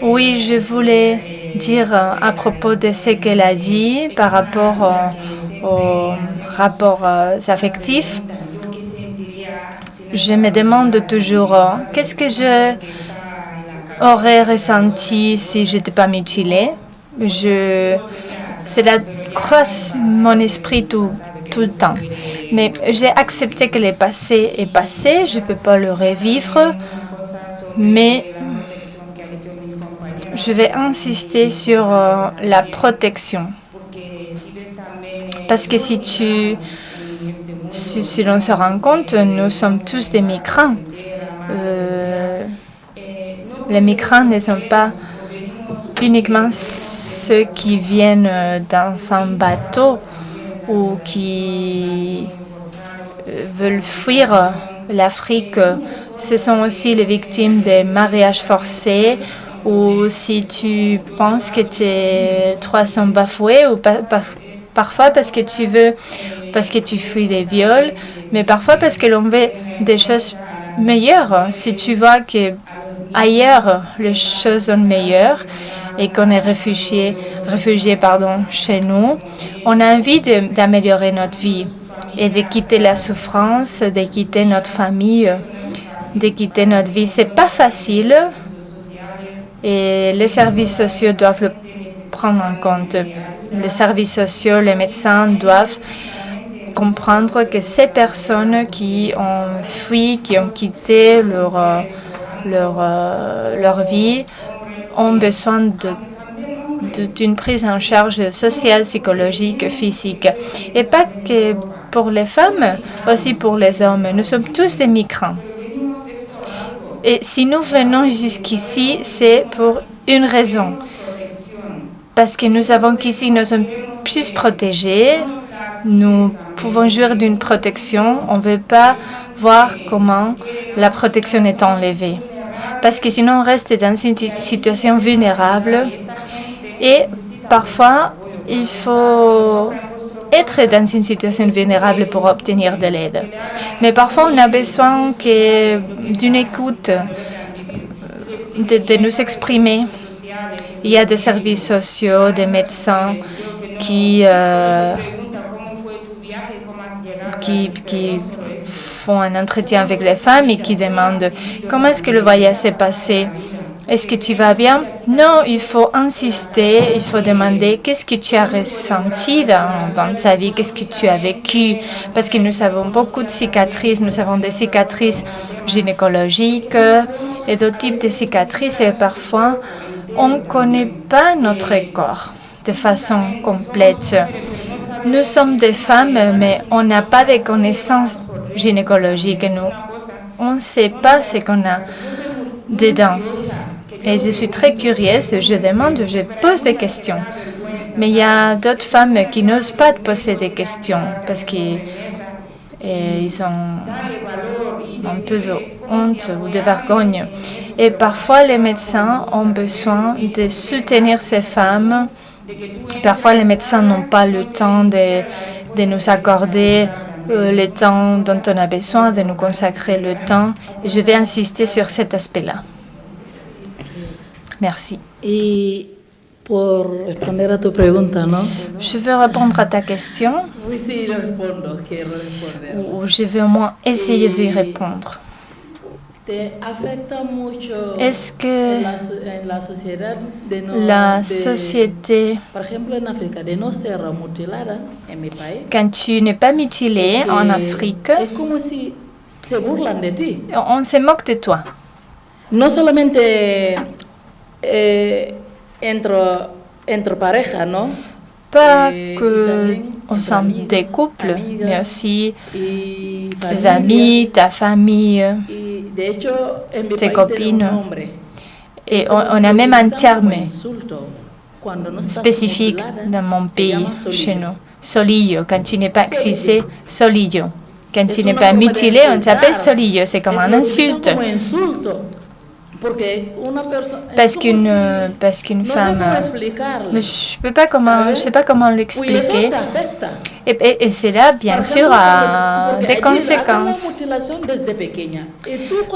Oui, je voulais dire à propos de ce qu'elle a dit par rapport aux rapports affectifs. Je me demande toujours qu'est-ce que je aurais ressenti si je n'étais pas mutilée. Cela croise mon esprit tout le temps. Mais j'ai accepté que le passé est passé, je ne peux pas le revivre, mais je vais insister sur la protection. Parce que si l'on se rend compte, nous sommes tous des migrants. Les migrants ne sont pas uniquement ceux qui viennent dans un bateau ou qui veulent fuir l'Afrique. Ce sont aussi les victimes des mariages forcés, ou si tu penses que tes droits sont bafoués, ou parfois parce que tu fuis les viols, mais parfois parce que l'on veut des choses meilleures. Si tu vois que ailleurs les choses sont meilleures et qu'on est réfugié chez nous, on a envie d'améliorer notre vie et de quitter la souffrance, de quitter notre famille, de quitter notre vie. C'est pas facile et les services sociaux doivent le prendre en compte. Les services sociaux, les médecins doivent comprendre que ces personnes qui ont fui, qui ont quitté leur vie, ont besoin d'une prise en charge sociale, psychologique, physique. Et pas que pour les femmes, aussi pour les hommes. Nous sommes tous des migrants. Et si nous venons jusqu'ici, c'est pour une raison. Parce que nous savons qu'ici, nous sommes plus protégés. Nous pouvons jouir d'une protection. On ne veut pas voir comment la protection est enlevée. Parce que sinon, on reste dans une situation vulnérable. Et parfois, il faut être dans une situation vulnérable pour obtenir de l'aide. Mais parfois, on a besoin d'une écoute, de nous exprimer. Il y a des services sociaux, des médecins qui font un entretien avec les femmes et qui demandent comment est-ce que le voyage s'est passé. Est-ce que tu vas bien? Non, il faut insister, il faut demander qu'est-ce que tu as ressenti dans ta vie, qu'est-ce que tu as vécu, parce que nous avons beaucoup de cicatrices, nous avons des cicatrices gynécologiques et d'autres types de cicatrices et parfois on ne connaît pas notre corps de façon complète. Nous sommes des femmes, mais on n'a pas de connaissances gynécologiques. On ne sait pas ce qu'on a dedans. Et je suis très curieuse, je demande, je pose des questions. Mais il y a d'autres femmes qui n'osent pas poser des questions parce qu'ils ont un peu de honte ou de vergogne. Et parfois, les médecins ont besoin de soutenir ces femmes. Parfois, les médecins n'ont pas le temps de nous accorder le temps dont on a besoin, de nous consacrer le temps. Et je vais insister sur cet aspect-là. Merci. Y por responder a tu pregunta, ¿no? Je veux répondre à ta question, Oui, sí, lo respondo, quiero responder. ou je vais au moins essayer de y répondre. ¿Te afecta mucho Est-ce que en la sociedad de no, la de, société, por ejemplo, en África, de no ser mutilada en mi país? quand tu n'es pas mutilé en Afrique, Es como si se burlan de ti. on se moque de toi. No solamente entre pareja, ¿no? Pas Y que también au entre sein amigos, des couples, mais amigas, aussi y tes familias. amis, ta famille. Y de hecho, en mi tes país copines. tiene un nombre. Et on a même un terme spécifique spécifique dans mon pays, chez nous. Solillo, quand tu n'es pas excisé, solillo. Quand tu n'es pas mutilé, on t'appelle solillo. C'est comme un insulte. Parce qu'une femme, mais je sais pas comment l'expliquer. Et cela, bien sûr, a des conséquences.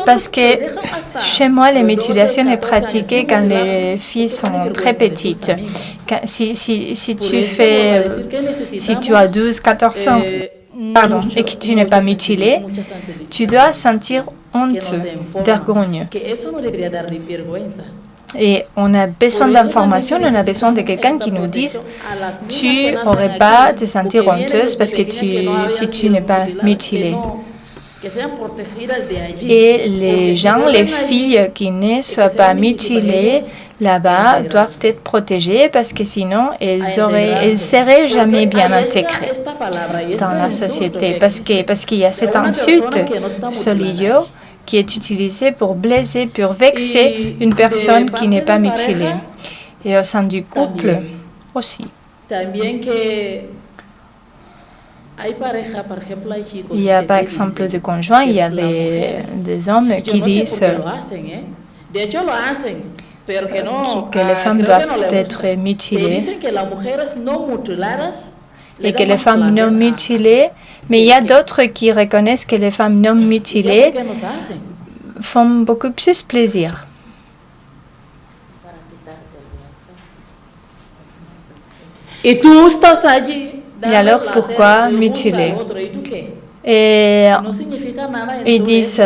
Parce que chez moi, les mutilations sont pratiquées quand les filles sont très petites. Si tu as 12, 14 ans, et que tu n'es pas mutilé, tu dois sentir honte, vergogne. Et on a besoin d'informations, on a besoin de quelqu'un qui nous dise tu n'aurais pas à te sentir honteuse parce que si tu n'es pas mutilée. Et les gens, les filles qui ne soient pas mutilées là-bas doivent être protégées parce que sinon elles seraient jamais bien intégrées dans la société. Parce qu'il y a cette insulte, solillo, qui est utilisée pour blesser, pour vexer une personne qui n'est pas mutilée. Et au sein du couple aussi. Il y a par exemple des conjoints, il y a des hommes qui disent que les femmes doivent être mutilées et que les femmes non mutilées, mais il y a d'autres qui reconnaissent que les femmes non mutilées font beaucoup plus plaisir. Et tú estás allí. Et alors pourquoi mutilées? Et ils disent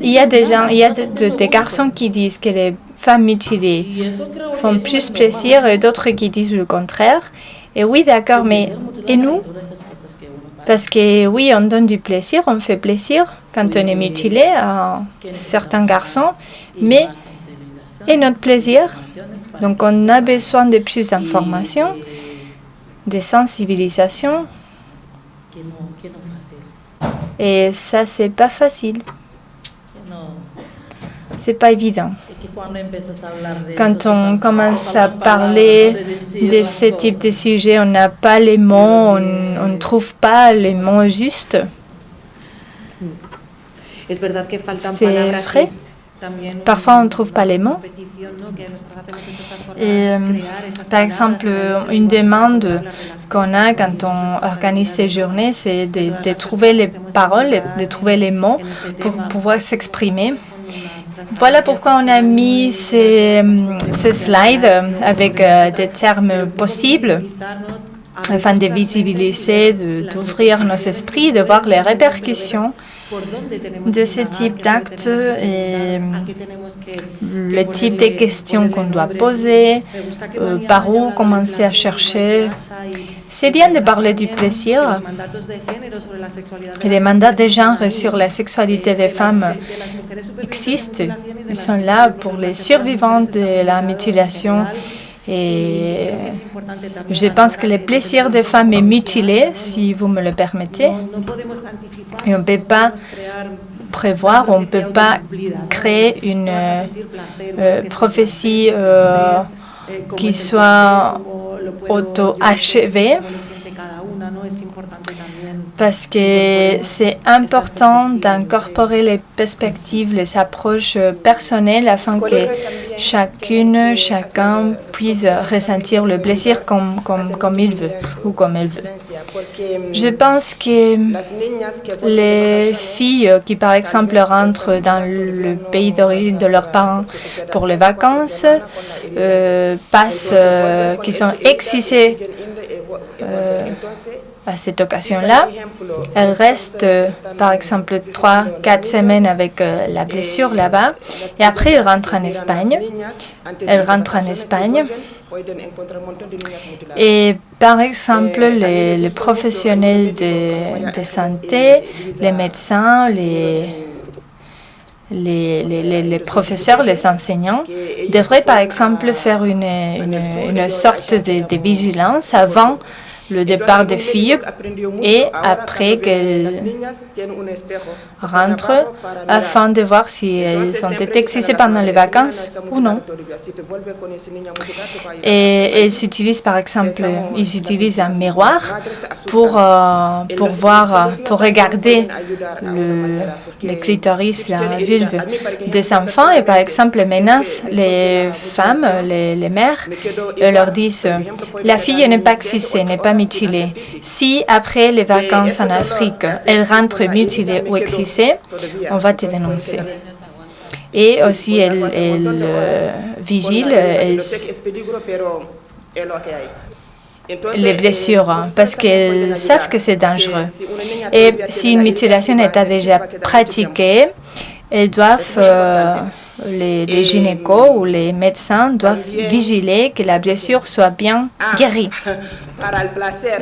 il y a des gens, il y a des garçons qui disent que les femmes mutilées font plus plaisir et d'autres qui disent le contraire. Et oui, d'accord, mais et nous? Parce que oui, on donne du plaisir, on fait plaisir quand on est mutilé à certains garçons, mais et notre plaisir, donc on a besoin de plus d'informations, de sensibilisation, et ça c'est pas facile, c'est pas évident. Quand on commence à parler de ce type de sujet, on n'a pas les mots, on ne trouve pas les mots justes. C'est vrai. Parfois, on ne trouve pas les mots. Et, par exemple, une demande qu'on a quand on organise ces journées, c'est de trouver les paroles, de trouver les mots pour pouvoir s'exprimer. Voilà pourquoi on a mis ces slides avec des termes possibles afin de visibiliser, d'ouvrir nos esprits, de voir les répercussions de ce type d'actes et le type de questions qu'on doit poser, par où commencer à chercher. C'est bien de parler du plaisir. Et les mandats de genre sur la sexualité des femmes existent. Ils sont là pour les survivants de la mutilation. Et je pense que le plaisir des femmes est mutilé, si vous me le permettez. Et on ne peut pas prévoir, on ne peut pas créer une prophétie qui soit auto-achevée, parce que c'est important d'incorporer les perspectives, les approches personnelles afin que chacun puisse ressentir le plaisir comme il veut ou comme elle veut. Je pense que les filles qui, par exemple, rentrent dans le pays d'origine de leurs parents pour les vacances, qui sont excisées à cette occasion-là, elles restent, par exemple, 3-4 semaines avec la blessure là-bas, et après elles rentrent en Espagne. Et par exemple, les professionnels de santé, les médecins, les professeurs, les enseignants devraient par exemple faire une sorte de vigilance avant le départ des filles et après qu'elles rentrent afin de voir si elles ont été excisées pendant les vacances ou non. Et ils utilisent par exemple, un miroir pour voir, pour regarder le clitoris, la vulve des enfants, et par exemple menacent les femmes, les mères, et leur disent la fille n'est pas excisée, n'est pas mutilée. Si après les vacances en Afrique, elle rentre mutilée ou excisée, on va te dénoncer. Et aussi, elle vigile les blessures parce qu'elles savent que c'est dangereux. Et si une mutilation est déjà pratiquée, elles doivent, les gynécos ou les médecins doivent vigiler que la blessure soit bien guérie.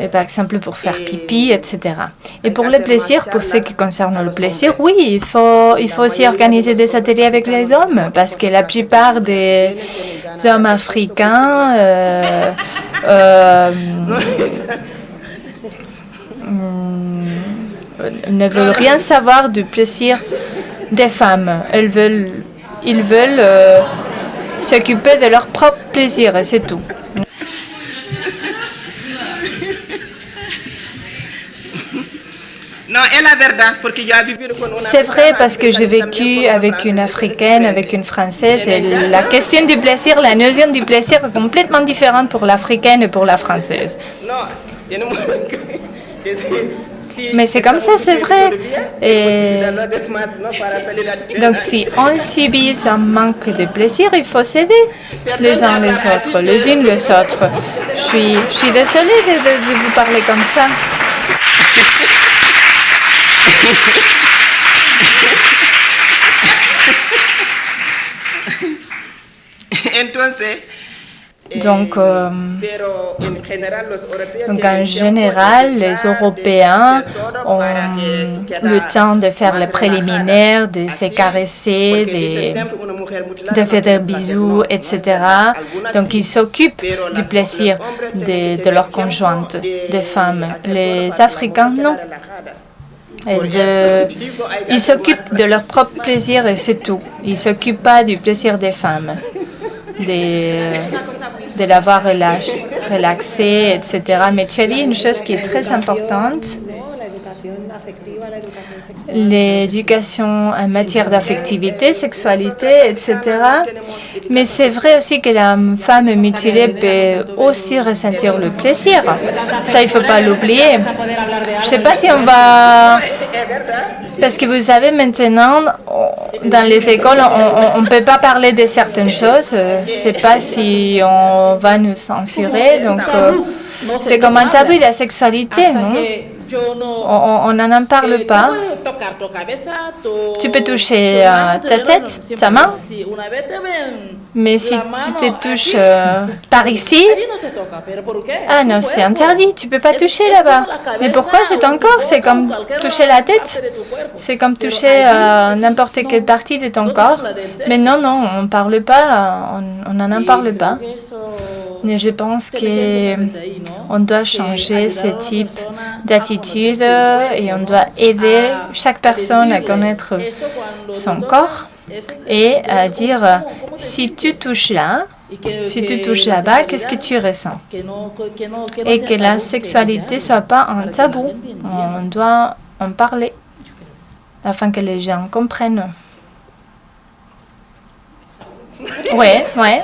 Et par exemple, pour faire pipi, etc. Et pour le plaisir, pour ce qui concerne le plaisir, oui, il faut aussi organiser des ateliers avec les hommes, parce que la plupart des hommes africains ne veulent rien savoir du plaisir des femmes. Ils veulent s'occuper de leur propre plaisir, et c'est tout. C'est vrai parce que j'ai vécu avec une Africaine, avec une Française, et la question du plaisir, la notion du plaisir est complètement différente pour l'Africaine et pour la Française. Mais c'est comme ça, c'est vrai. Et donc, si on subit un manque de plaisir, il faut s'aider les uns les autres, les unes les autres. Je suis désolée de vous parler comme ça. Donc en général, les Européens ont le temps de faire les préliminaires, de se caresser, de faire des bisous, etc. Donc ils s'occupent du plaisir de leur conjointe, des femmes. Les Africains, non. Ils s'occupent de leur propre plaisir et c'est tout. Ils ne s'occupent pas du plaisir des femmes, de l'avoir relaxé, etc. Mais tu as dit une chose qui est très importante, l'éducation en matière d'affectivité, sexualité, etc. Mais c'est vrai aussi que la femme mutilée peut aussi ressentir le plaisir. Ça, il ne faut pas l'oublier. Je ne sais pas si on va... Parce que vous savez, maintenant, dans les écoles, on ne peut pas parler de certaines choses. Je ne sais pas si on va nous censurer. Donc, c'est comme un tabou, la sexualité, non? On n'en parle pas. Tu peux toucher ta tête, ta main, mais si tu te touches par ici, ah non, c'est interdit, tu ne peux pas toucher là-bas. Mais pourquoi c'est ton corps? C'est comme toucher la tête, c'est comme toucher n'importe quelle partie de ton corps. Mais non, on ne parle pas, on n'en parle pas. Mais je pense qu'on doit changer ce type d'attitude et on doit aider chaque personne à connaître son corps et à dire si tu touches là, si tu touches là-bas, qu'est-ce que tu ressens? Et que la sexualité ne soit pas un tabou. On doit en parler afin que les gens comprennent. Ouais. Ouais,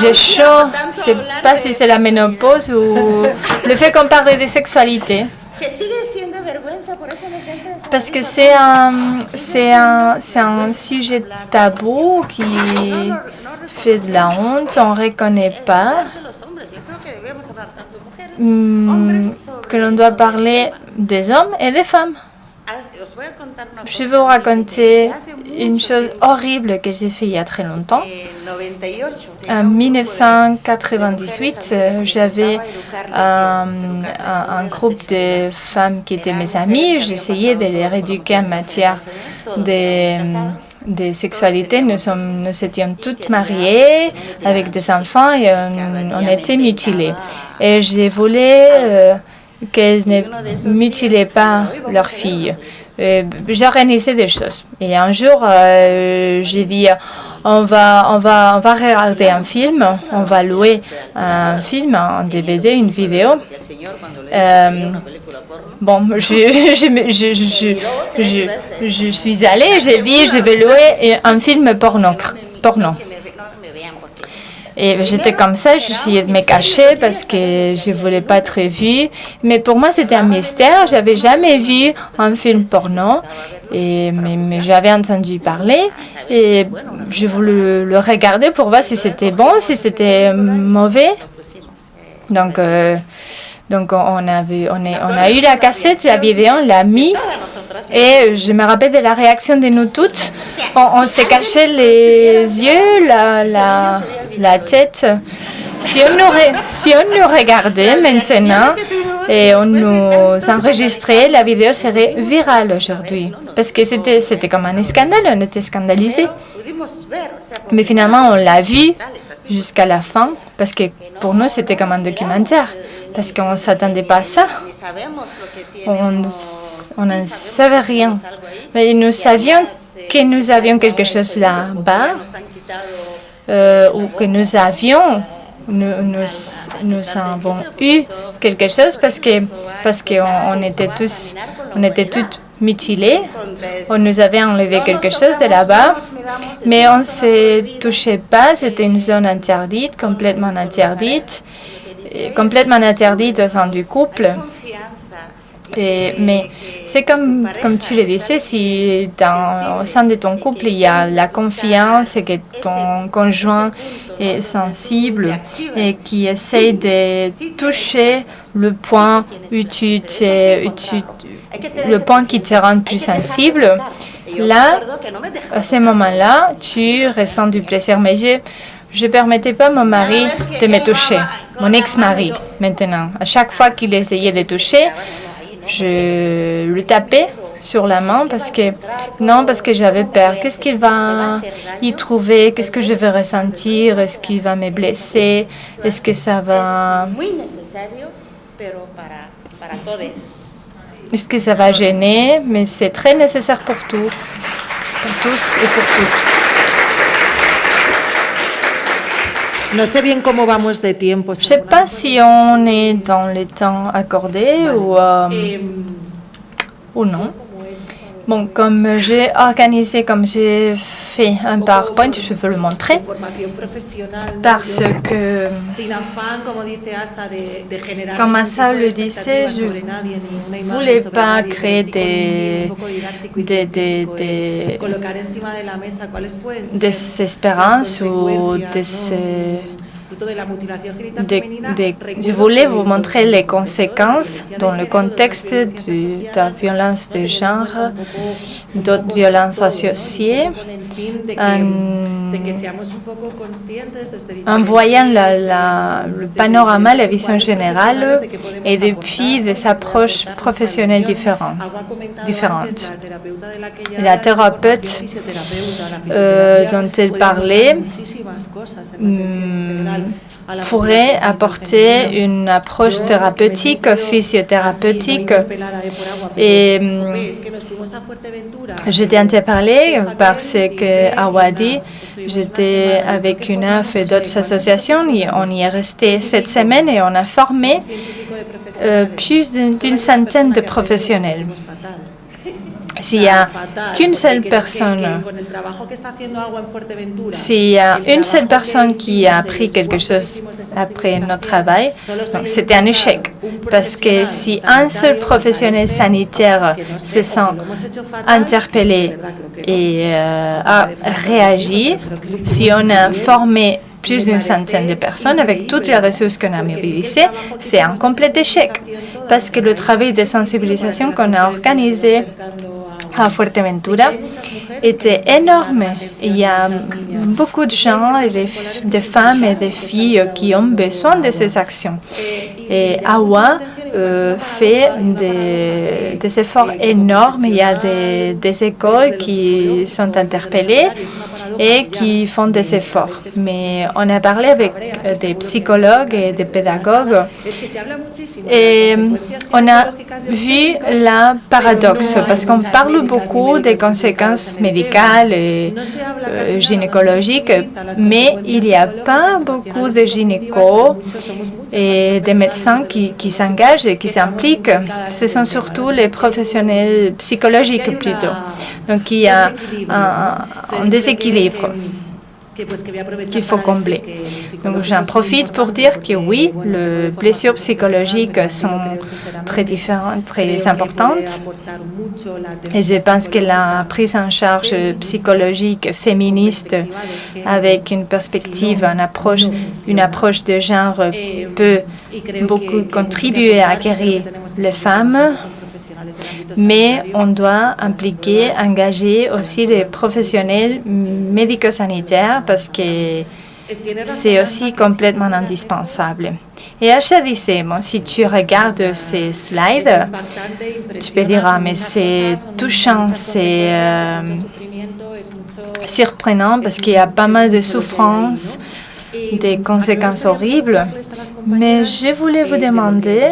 j'ai chaud. Je ne sais pas si c'est la ménopause ou le fait qu'on parle de sexualité. Parce que c'est un sujet tabou qui fait de la honte. On ne reconnaît pas que l'on doit parler des hommes et des femmes. Je vais vous raconter une chose horrible que j'ai fait il y a très longtemps. En 1998, j'avais un groupe de femmes qui étaient mes amies. J'essayais de les rééduquer en matière de sexualité. Nous étions toutes mariées avec des enfants et on était mutilées. Et je voulais qu'elles ne mutilaient pas leurs filles. J'organisais des choses. Et un jour, j'ai dit, on va regarder un film, on va louer un film, un DVD, une vidéo. Bon, je suis allée, j'ai dit, je vais louer un film porno. Et j'étais comme ça, j'essayais de me cacher parce que je ne voulais pas être vue. Mais pour moi, c'était un mystère. Je n'avais jamais vu un film porno. Mais j'avais entendu parler. Et je voulais le regarder pour voir si c'était bon, si c'était mauvais. Donc on a eu la cassette, la vidéo, on l'a mis. Et je me rappelle de la réaction de nous toutes. On s'est caché les yeux, la tête. Si on nous regardait maintenant et on nous enregistrait, la vidéo serait virale aujourd'hui. Parce que c'était comme un scandale, on était scandalisés. Mais finalement, on l'a vu jusqu'à la fin, parce que pour nous, c'était comme un documentaire. Parce qu'on ne s'attendait pas à ça. On n'en savait rien. Mais nous savions que nous avions quelque chose là-bas, ou que nous avons eu quelque chose parce qu'on était toutes mutilées. On nous avait enlevé quelque chose de là-bas, mais on ne se touchait pas. C'était une zone interdite, complètement interdite au sein du couple. Mais c'est comme tu le disais, si au sein de ton couple, il y a la confiance et que ton conjoint et sensible et qui essaie de toucher le point le point qui te rend plus sensible, là, à ce moment-là, tu ressens du plaisir. Mais je ne permettais pas à mon mari de me toucher, mon ex-mari maintenant. À chaque fois qu'il essayait de toucher, je le tapais sur la main parce que j'avais peur. Qu'est-ce qu'il va y trouver? Qu'est-ce que je vais ressentir? Est-ce qu'il va me blesser? Est-ce que ça va... Est-ce que ça va gêner? Mais c'est très nécessaire pour tous et pour toutes. No sé bien cómo vamos de tiempo. Je ne sais pas si on est dans le temps accordé ou non. Bon, comme j'ai organisé, comme j'ai fait un PowerPoint, je veux le montrer parce que, comme Asa le disait, je ne voulais pas créer des désespérances ou je voulais vous montrer les conséquences dans le contexte de la violence de genre, d'autres violences associées, en voyant le panorama, la vision générale et depuis des approches professionnelles différentes. La thérapeute dont elle parlait pourrait apporter une approche thérapeutique, physiothérapeutique. Et j'étais interpellée parce que à Wadi, j'étais avec UNAF et d'autres associations. Et on y est resté cette semaine et on a formé plus d'une centaine de professionnels. S'il n'y a qu'une seule personne, s'il y a une seule personne qui a appris quelque chose après notre travail, donc c'était un échec. Parce que si un seul professionnel sanitaire se sent interpellé et a réagi, si on a formé plus d'une centaine de personnes avec toutes les ressources qu'on a mobilisées, c'est un complet échec. Parce que le travail de sensibilisation qu'on a organisé à Fuerteventura était énorme. Il y a beaucoup de gens, et des femmes et des filles qui ont besoin de ces actions. Et AWA fait des efforts énormes. Il y a des écoles qui sont interpellées et qui font des efforts. Mais on a parlé avec des psychologues et des pédagogues et on a vu le paradoxe parce qu'on parle beaucoup des conséquences médicales et gynécologiques, mais il n'y a pas beaucoup de gynécos et des médecins qui s'engagent et qui s'impliquent. Ce sont surtout les professionnels psychologiques plutôt. Donc il y a un déséquilibre qu'il faut combler. Donc j'en profite pour dire que oui, les blessures psychologiques sont très différentes, très importantes. Et je pense que la prise en charge psychologique féministe avec une perspective, une approche de genre peut beaucoup contribuer à guérir les femmes. Mais on doit engager aussi les professionnels médico-sanitaires parce que c'est aussi complètement indispensable. Et Asha disait, bon, si tu regardes ces slides, tu peux dire, ah, mais c'est touchant, c'est surprenant parce qu'il y a pas mal de souffrances, des conséquences horribles. Mais je voulais vous demander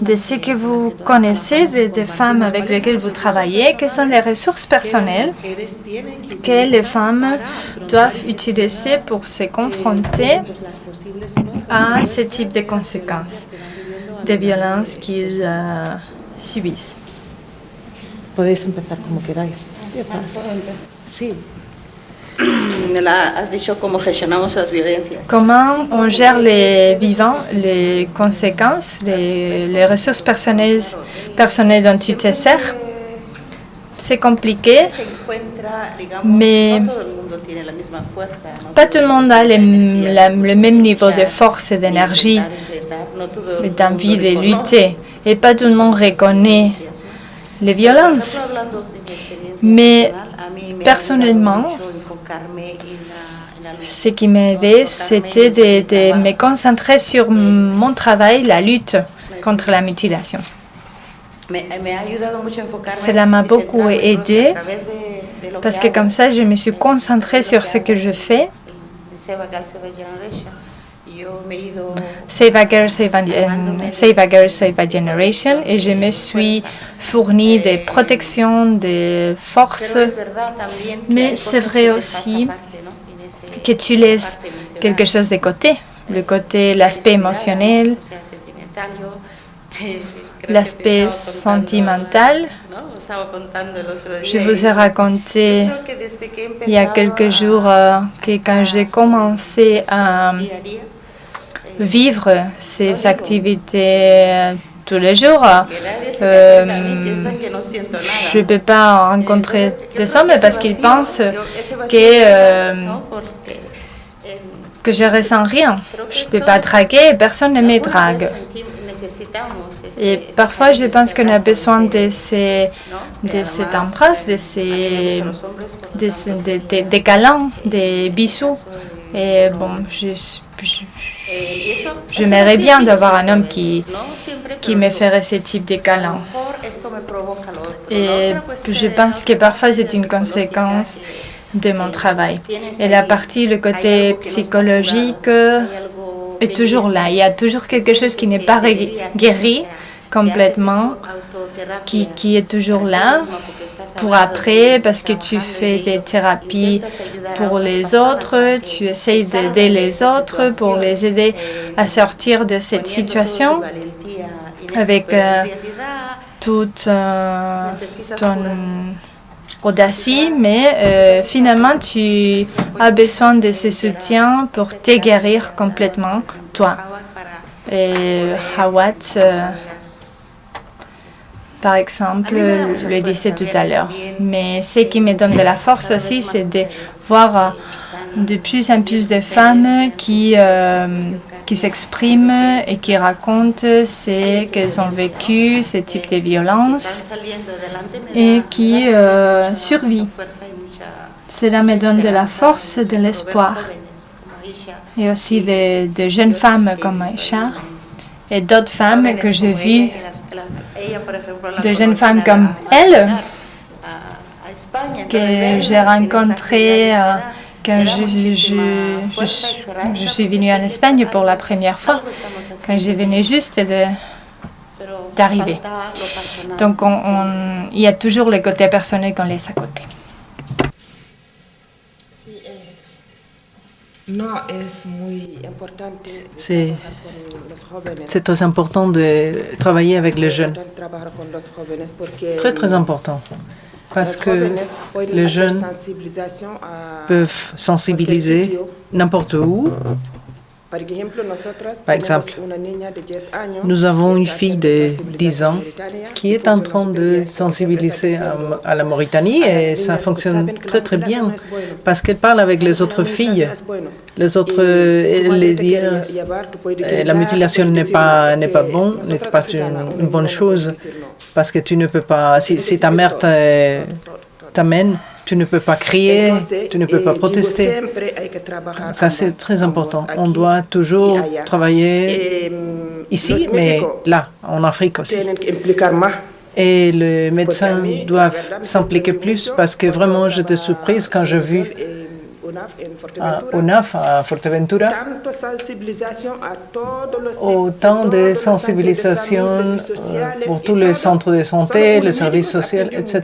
de ce que vous connaissez des femmes avec lesquelles vous travaillez, quelles sont les ressources personnelles que les femmes doivent utiliser pour se confronter à ce type de conséquences, des violences qu'ils subissent. Podéis empezar como queráis. Sí. Has dicho cómo gestionamos las violencias. Comment on gère les vivants, les conséquences, les ressources personnelles dont tu te sers? c'est compliqué, Se encuentra, digamos, mais no todo el mundo tiene la misma fuerza, no pas todo tout le monde a le même niveau de force et d'énergie, enfrentar, no todo el et d'envie mundo de lutter. Et pas tout le monde reconnaît les violences. hablando de mi experiencia Mais personal, a mí me personnellement, ha ayudado mucho enfocarme en la lucha. ce qui m'a aidé, c'était de me concentrer sur mon travail, la lutte contre la mutilation. Me ha ayudado mucho enfocarme Cela m'a y beaucoup centrarme, creo que aidé a través de lo parce que que hago, comme ça, je me suis concentrée sur ce que je fais. en Save a Girl, Save a Generation, yo me he ido Save a Girl, Save a Generation, et je me suis fourni des protections, des forces, pero es verdad también que mais hay c'est cosas vrai que dejas aussi aparte, ¿no? En ese que tu laisses parte emocional, quelque chose de côté, le côté, l'aspect émotionnel, o sea, sentimental. Yo creo que te l'aspect estaba contando, sentimental. ¿no? Estaba contando el otro Je día vous y ai raconté creo que desde que he il y a empezado quelques jours que quand j'ai commencé à día a día, vivre ces activités tous les jours, que nadie se me acerca a mí, piensan que no siento je ne nada. peux pas rencontrer des hommes parce qu'ils pensent Ese vacío que, ¿no? Porque, que je ressens rien. Je ne peux pas draguer et personne ne me drague. Et parfois, je pense qu'on a besoin de cette embrasse, des câlins, des bisous. Et bon, j'aimerais bien d'avoir un homme qui me ferait ce type de câlins. Et je pense que parfois, c'est une conséquence de mon travail. Et la partie, le côté psychologique est toujours là. Il y a toujours quelque chose qui n'est pas guéri complètement, qui est toujours là pour après, parce que tu fais des thérapies pour les autres, tu essayes d'aider les autres pour les aider à sortir de cette situation avec toute ton audacie, mais finalement tu as besoin de ce soutien pour te guérir complètement, toi. Et Hawat, par exemple, le disait tout à l'heure. Mais ce qui me donne de la force aussi, c'est de voir de plus en plus de femmes qui s'expriment et qui racontent ce qu'elles ont vécu, ce type de violence, et qui survivent. Cela me donne de la force, de l'espoir. Et aussi de jeunes femmes comme Aïcha et d'autres femmes que j'ai vues, de jeunes femmes comme elle, que j'ai rencontrées quand je suis venue en Espagne pour la première fois, quand j'ai venu juste d'arriver. Donc il y a toujours le côté personnel qu'on laisse à côté. C'est très important de travailler avec les jeunes. Très, très important. Parce que les jeunes peuvent sensibiliser n'importe où. Par exemple, nous avons une fille de 10 ans qui est en train de sensibiliser à la Mauritanie et ça fonctionne très très bien parce qu'elle parle avec les autres filles. Les autres, les dire la mutilation n'est pas bon, n'est pas une bonne chose parce que tu ne peux pas, si ta mère t'amène, tu ne peux pas crier, tu ne peux pas protester. Ça, c'est très important. On doit toujours travailler ici, mais là, en Afrique aussi. Et les médecins doivent s'impliquer plus parce que vraiment, j'étais surprise quand j'ai vu à UNAF, à Fuerteventura, autant de sensibilisation pour tous les centres de santé, le service social, etc.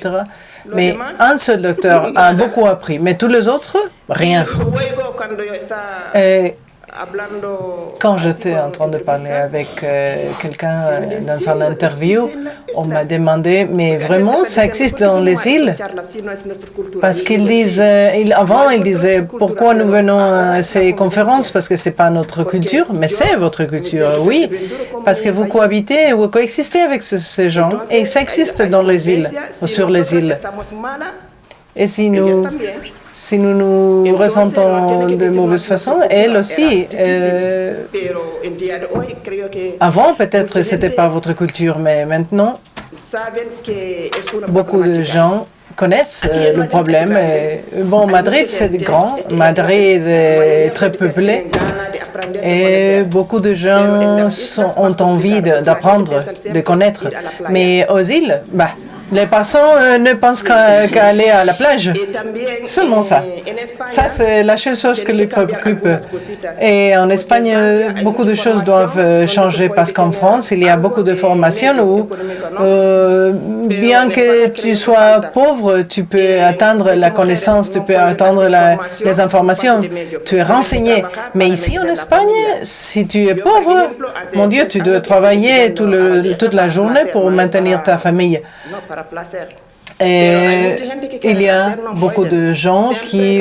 Mais un seul docteur a beaucoup appris, mais tous les autres, rien. Et Quand j'étais en train de parler avec quelqu'un dans une interview, on m'a demandé, mais vraiment, ça existe dans les îles? Parce qu'ils disent, avant, ils disaient, pourquoi nous venons à ces conférences? Parce que c'est pas notre culture, mais c'est votre culture, oui, parce que vous cohabitez, vous coexistez avec ces gens, et ça existe dans les îles, ou sur les îles. Et si nous nous ressentons de mauvaise façon, elle aussi. Avant, peut-être, ce n'était pas votre culture, mais maintenant, beaucoup de gens connaissent le problème. Bon, Madrid, c'est grand. Madrid est très peuplé. Et beaucoup de gens ont envie d'apprendre, de connaître. Mais aux îles, les passants ne pensent qu'à aller à la plage. Seulement ça. Ça, c'est la seule chose qui les préoccupe. Et en Espagne, beaucoup de choses doivent changer parce qu'en France, il y a beaucoup de formations où, bien que tu sois pauvre, tu peux atteindre la connaissance, tu peux atteindre les informations, tu es renseigné. Mais ici, en Espagne, si tu es pauvre, mon Dieu, tu dois travailler toute la journée pour maintenir ta famille. Et il y a beaucoup de gens qui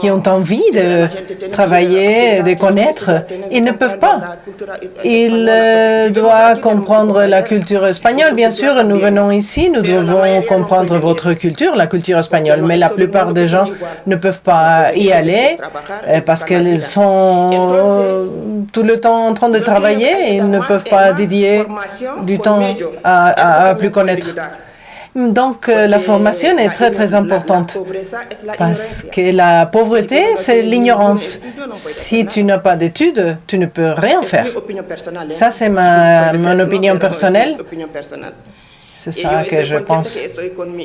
ont envie de travailler, de connaître. Ils ne peuvent pas. Ils doivent comprendre la culture espagnole. Bien sûr, nous venons ici, nous devons comprendre votre culture, la culture espagnole. Mais la plupart des gens ne peuvent pas y aller parce qu'ils sont tout le temps en train de travailler et ils ne peuvent pas dédier du temps à plus connaître. Donc, la formation est très, très importante parce que la pauvreté, c'est l'ignorance. Si tu n'as pas d'études, tu ne peux rien faire. Ça, c'est mon opinion personnelle. C'est ça que je pense.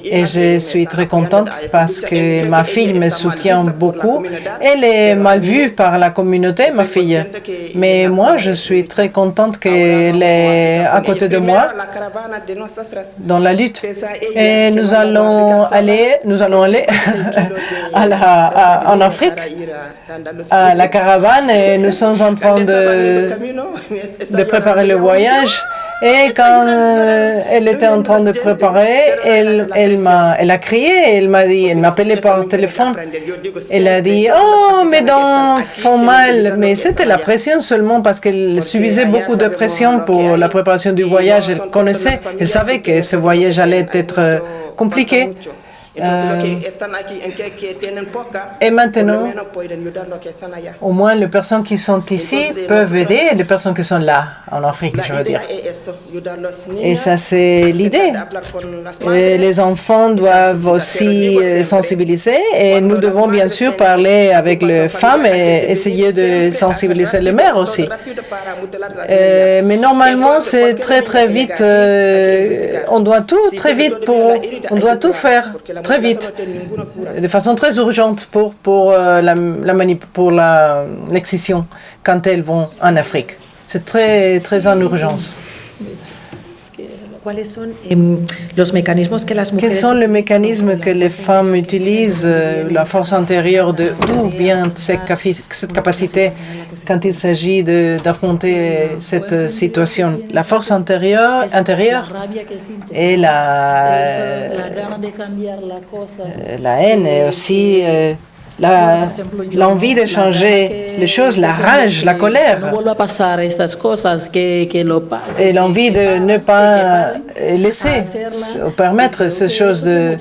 Et je suis très contente parce que ma fille me soutient beaucoup. Elle est mal vue par la communauté, ma fille. Mais moi, je suis très contente qu'elle est à côté de moi dans la lutte. Et nous allons aller en Afrique, à la caravane, et nous sommes en train de préparer le voyage. Et quand elle était en train de préparer, elle a crié, elle m'a appelé par téléphone. Elle a dit, oh, mes dents font mal. Mais c'était la pression seulement parce qu'elle subissait beaucoup de pression pour la préparation du voyage. Elle savait que ce voyage allait être compliqué. Et maintenant, au moins les personnes qui sont ici peuvent aider les personnes qui sont là, en Afrique, je veux dire. Et ça, c'est l'idée. Les enfants doivent aussi sensibiliser et nous devons bien sûr parler avec les femmes et essayer de sensibiliser les mères aussi. Mais normalement, c'est très très vite. On doit tout très vite on doit tout faire très vite, de façon très urgente pour l'excision quand elles vont en Afrique. C'est très très en urgence. Quels sont les mécanismes que les femmes utilisent, la force intérieure, d'où vient cette capacité quand il s'agit d'affronter cette situation? La force intérieure et la haine et aussi l'envie de changer les choses, la rage, la colère et l'envie de ne pas laisser ou permettre ces choses de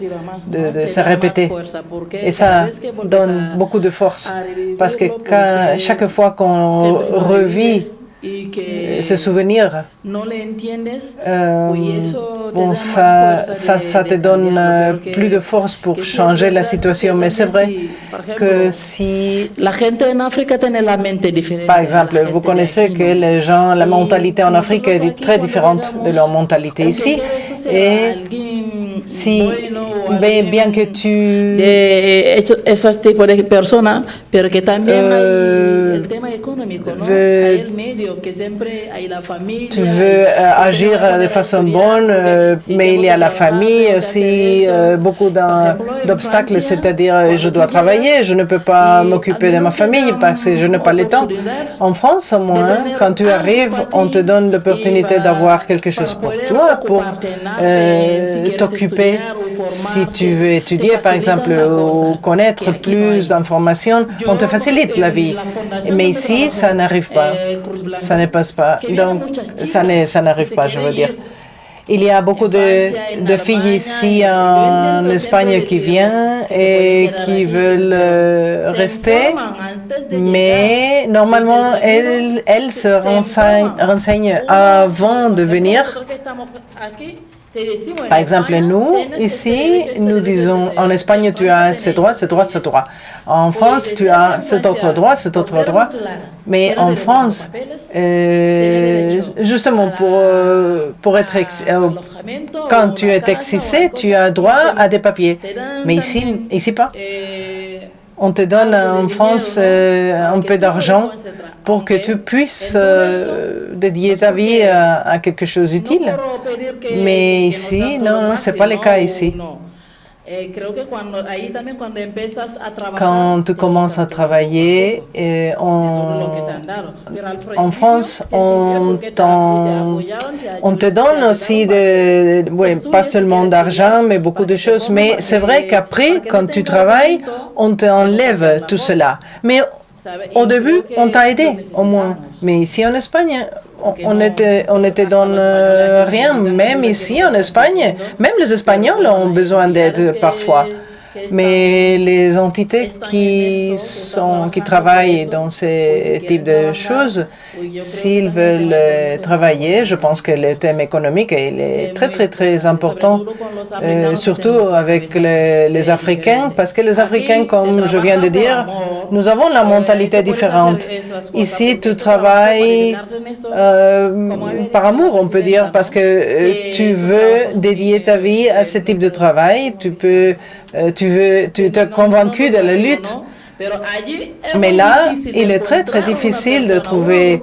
se répéter. Et ça donne beaucoup de force parce que chaque fois qu'on revit ce souvenir, ça te donne plus de force pour changer la situation. Mais c'est vrai que si, par exemple, vous connaissez que les gens, la mentalité en Afrique est très différente de leur mentalité ici. Et si bien que tu esos tipos de personas, pero que también hay el tema económico, ¿no? Hay el medio, que siempre hay la familia. tu veux agir de façon bonne, mais il y a la famille aussi, beaucoup d'obstacles, c'est-à-dire je dois travailler, je ne peux pas m'occuper de ma famille parce que je n'ai pas le temps. En France, au moins, quand tu arrives, on te donne l'opportunité d'avoir quelque chose pour toi, pour t'occuper. Si tu veux étudier, par exemple, ou connaître plus d'informations, on te facilite la vie. Mais ici, ça n'arrive pas. Ça ne passe pas. Donc, ça n'arrive pas, je veux dire. Il y a beaucoup de filles ici en Espagne qui viennent et qui veulent rester, mais normalement, elles se renseignent avant de venir. Par exemple, nous, ici, nous disons, en Espagne, tu as ce droit, ce droit, ce droit. En France, tu as cet autre droit, cet autre droit. Mais en France, justement, pour être quand tu es excisé, tu as droit à des papiers. Mais ici pas. On te donne en France un peu d'argent pour que tu puisses dédier ta vie à quelque chose d'utile. Mais ici, non, ce n'est pas le cas ici. Quand tu commences à travailler, en France, on te donne aussi, pas seulement d'argent, mais beaucoup de choses. Mais c'est vrai qu'après, quand tu travailles, on t'enlève tout cela. Mais au début, on t'a aidé, au moins. Mais ici en Espagne, on ne te donne rien. Même ici en Espagne, même les Espagnols ont besoin d'aide parfois. Mais les entités qui travaillent dans ces types de choses, s'ils veulent travailler, je pense que le thème économique il est très, très, très important, surtout avec les Africains, parce que les Africains, comme je viens de dire, nous avons la mentalité différente. Ici, tu travailles par amour, on peut dire, parce que tu veux dédier ta vie à ce type de travail, tu es convaincu de la lutte. Mais là, il est très, très difficile de trouver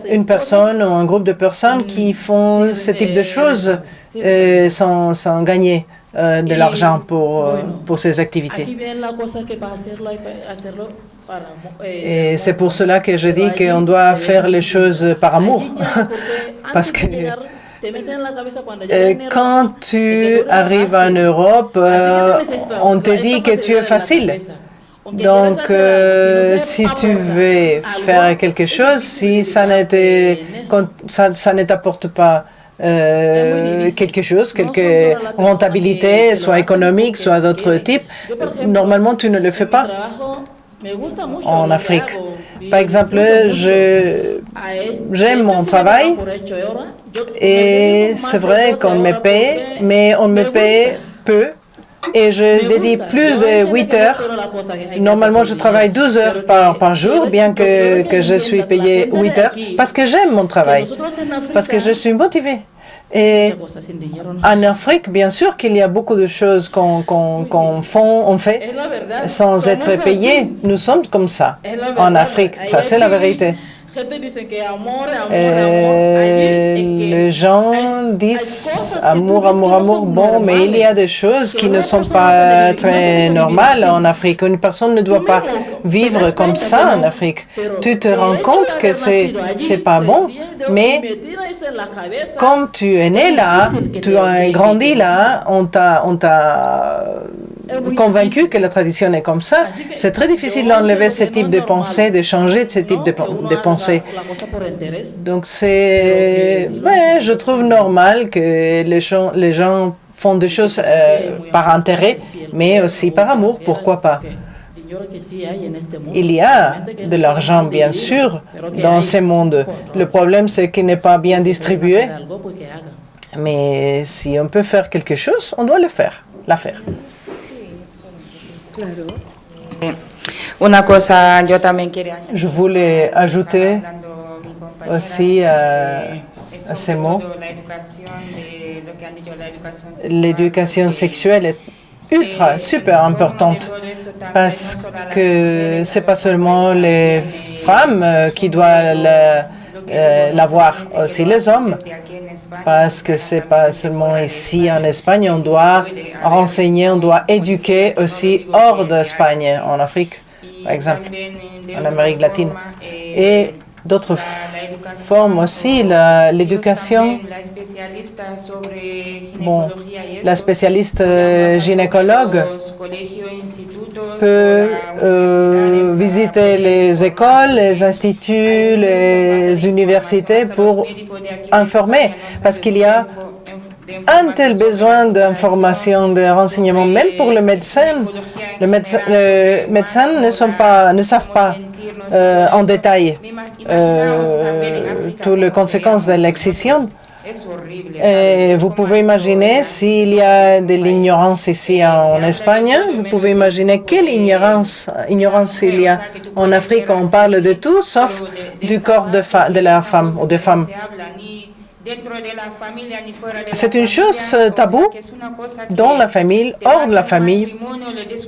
une personne ou un groupe de personnes qui font ce type de choses sans gagner de l'argent pour ces activités. Et c'est pour cela que je dis qu'on doit faire les choses par amour. Parce que quand tu arrives en Europe, on te dit que tu es facile. Donc, si tu veux faire quelque chose, si ça ne t'apporte pas quelque chose, quelque rentabilité, soit économique, soit d'autres types, normalement, tu ne le fais pas en Afrique. Par exemple, j'aime mon travail et c'est vrai qu'on me paie, mais on me paie peu. Et je dédie plus de 8 heures. Normalement, je travaille 12 heures par jour, bien que je suis payée 8 heures, parce que j'aime mon travail, parce que je suis motivée. Et en Afrique, bien sûr qu'il y a beaucoup de choses qu'on fait sans être payé. Nous sommes comme ça en Afrique, ça c'est la vérité. Les gens disent amour, amour, amour. Bon, mais il y a des choses qui ne sont pas très normales en Afrique. Une personne ne doit pas vivre comme ça en Afrique. Tu te rends compte que c'est pas bon, mais comme tu es né là, tu as grandi là, on t'a convaincu que la tradition est comme ça. C'est très difficile d'enlever ce type de pensée, de changer ce type de pensée. Donc je trouve normal que les gens font des choses par intérêt, mais aussi par amour, pourquoi pas. Il y a de l'argent, bien sûr, dans ce monde. Le problème, c'est qu'il n'est pas bien distribué. Mais si on peut faire quelque chose, on doit la faire. Je voulais ajouter aussi à ces mots, l'éducation sexuelle super importante parce que c'est pas seulement les femmes qui doivent l'avoir, aussi les hommes, parce que c'est pas seulement ici en Espagne, on doit renseigner, on doit éduquer aussi hors d'Espagne, en Afrique, par exemple, en Amérique latine. Et d'autres formes aussi, l'éducation. Bon, la spécialiste gynécologue peut visiter les écoles, les instituts, les universités pour informer, parce qu'il y a un tel besoin d'information, de renseignements, même pour le médecin. Les médecins ne savent pas en détail toutes les conséquences de l'excision. Et vous pouvez imaginer s'il y a de l'ignorance ici en Espagne, vous pouvez imaginer quelle ignorance il y a. En Afrique, on parle de tout sauf du corps de la femme ou des femmes. C'est une chose taboue dans la famille, hors de la famille.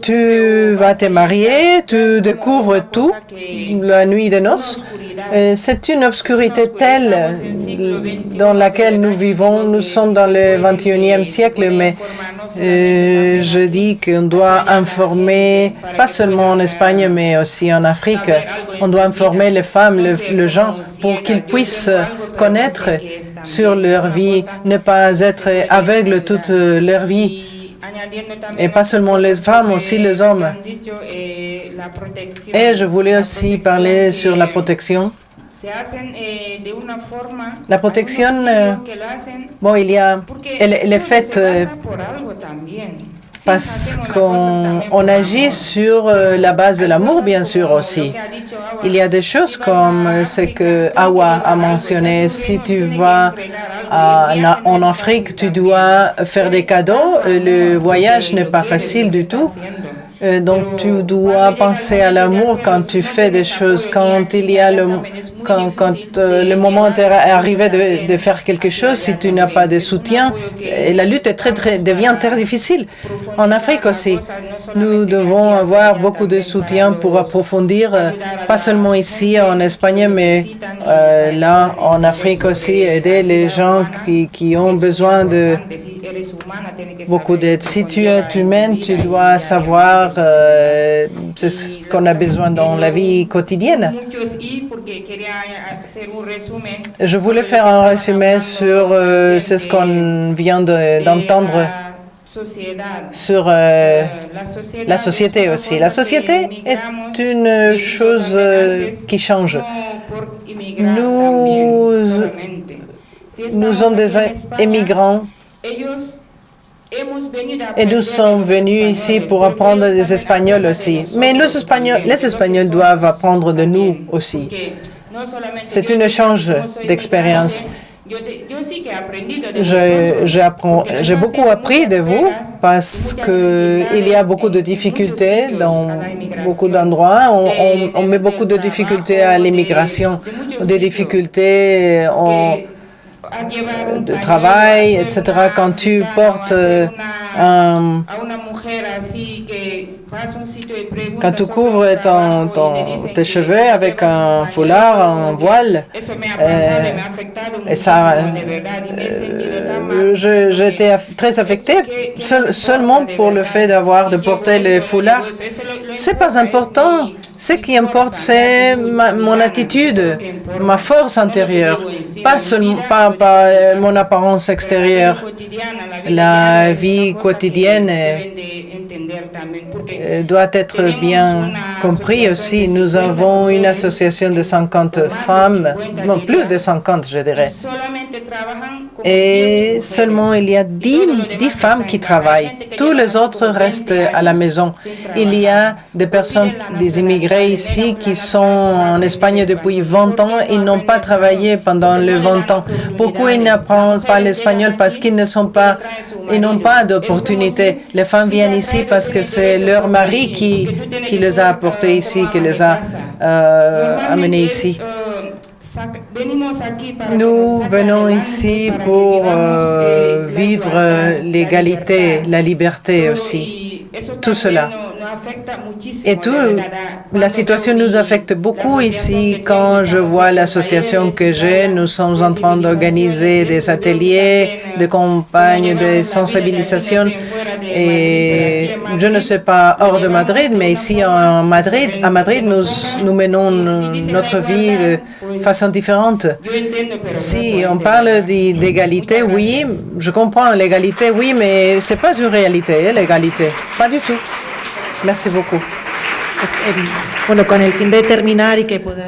Tu vas te marier, tu découvres tout la nuit des noces. C'est une obscurité telle dans laquelle nous vivons. Nous sommes dans le 21e siècle, mais je dis qu'on doit informer, pas seulement en Espagne, mais aussi en Afrique. On doit informer les femmes, les gens, pour qu'ils puissent connaître sur leur vie, ne pas être aveugles toute leur vie. Et pas seulement les femmes, aussi les hommes. Et je voulais aussi parler sur la protection. La protection, bon, elle est faite parce qu'on agit sur la base de l'amour, bien sûr, aussi. Il y a des choses comme ce que Awa a mentionné. Si tu vas en Afrique, tu dois faire des cadeaux. Le voyage n'est pas facile du tout. Donc, tu dois penser à l'amour quand tu fais des choses, quand il y a le moment est arrivé de faire quelque chose, si tu n'as pas de soutien, et la lutte devient très difficile. En Afrique aussi, nous devons avoir beaucoup de soutien pour approfondir, pas seulement ici en Espagne, mais là en Afrique aussi, aider les gens qui ont besoin de beaucoup d'aide. Si tu es humaine, tu dois savoir c'est ce qu'on a besoin dans la vie quotidienne. Je voulais faire un résumé sur ce qu'on vient d'entendre sur la société aussi. La société est une chose qui change. Nous sommes des immigrants. Et nous sommes venus ici pour apprendre des Espagnols aussi. Mais les Espagnols doivent apprendre de nous aussi. C'est un échange d'expérience. J'ai beaucoup appris de vous parce qu'il y a beaucoup de difficultés dans beaucoup d'endroits. On met beaucoup de difficultés à l'immigration, des difficultés de travail, etc. Quand tu portes quand tu couvres tes cheveux avec un foulard, un voile, et ça, j'étais très affectée seulement pour le fait de porter le foulard. C'est pas important. Ce qui importe, c'est mon attitude, ma force intérieure, pas mon apparence extérieure. La vie quotidienne doit être bien comprise aussi. Nous avons une association de 50 femmes, non, plus de 50, je dirais. Et seulement il y a 10 femmes qui travaillent. Tous les autres restent à la maison. Il y a des personnes, des immigrés ici qui sont en Espagne depuis 20 ans. Ils n'ont pas travaillé pendant les 20 ans. Pourquoi ils n'apprennent pas l'espagnol? Parce qu'ils n'ont pas d'opportunité. Les femmes viennent ici parce que c'est leur mari qui les a apportés ici, qui les a amenés ici. Nous venons ici pour vivre l'égalité, la liberté aussi. tout cela. Et la situation nous affecte beaucoup ici. Quand je vois l'association que j'ai, nous sommes en train d'organiser des ateliers, des campagnes de sensibilisation. Et je ne sais pas hors de Madrid, mais ici à Madrid, nous menons notre vie de façon différente. Si on parle d'égalité, oui, je comprends l'égalité, oui, mais c'est pas une réalité, l'égalité, pas du tout. Merci beaucoup.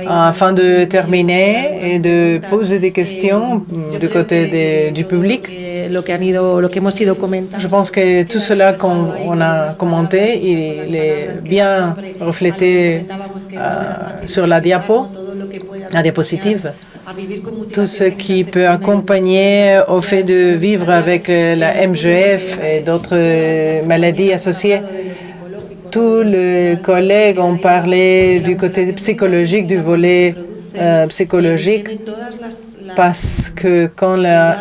Afin de terminer et de poser des questions du côté du public, je pense que tout cela qu'on a commenté, il est bien reflété sur la diapositive. Tout ce qui peut accompagner au fait de vivre avec la MGF et d'autres maladies associées. Tous les collègues ont parlé du côté psychologique, du volet psychologique, parce que quand la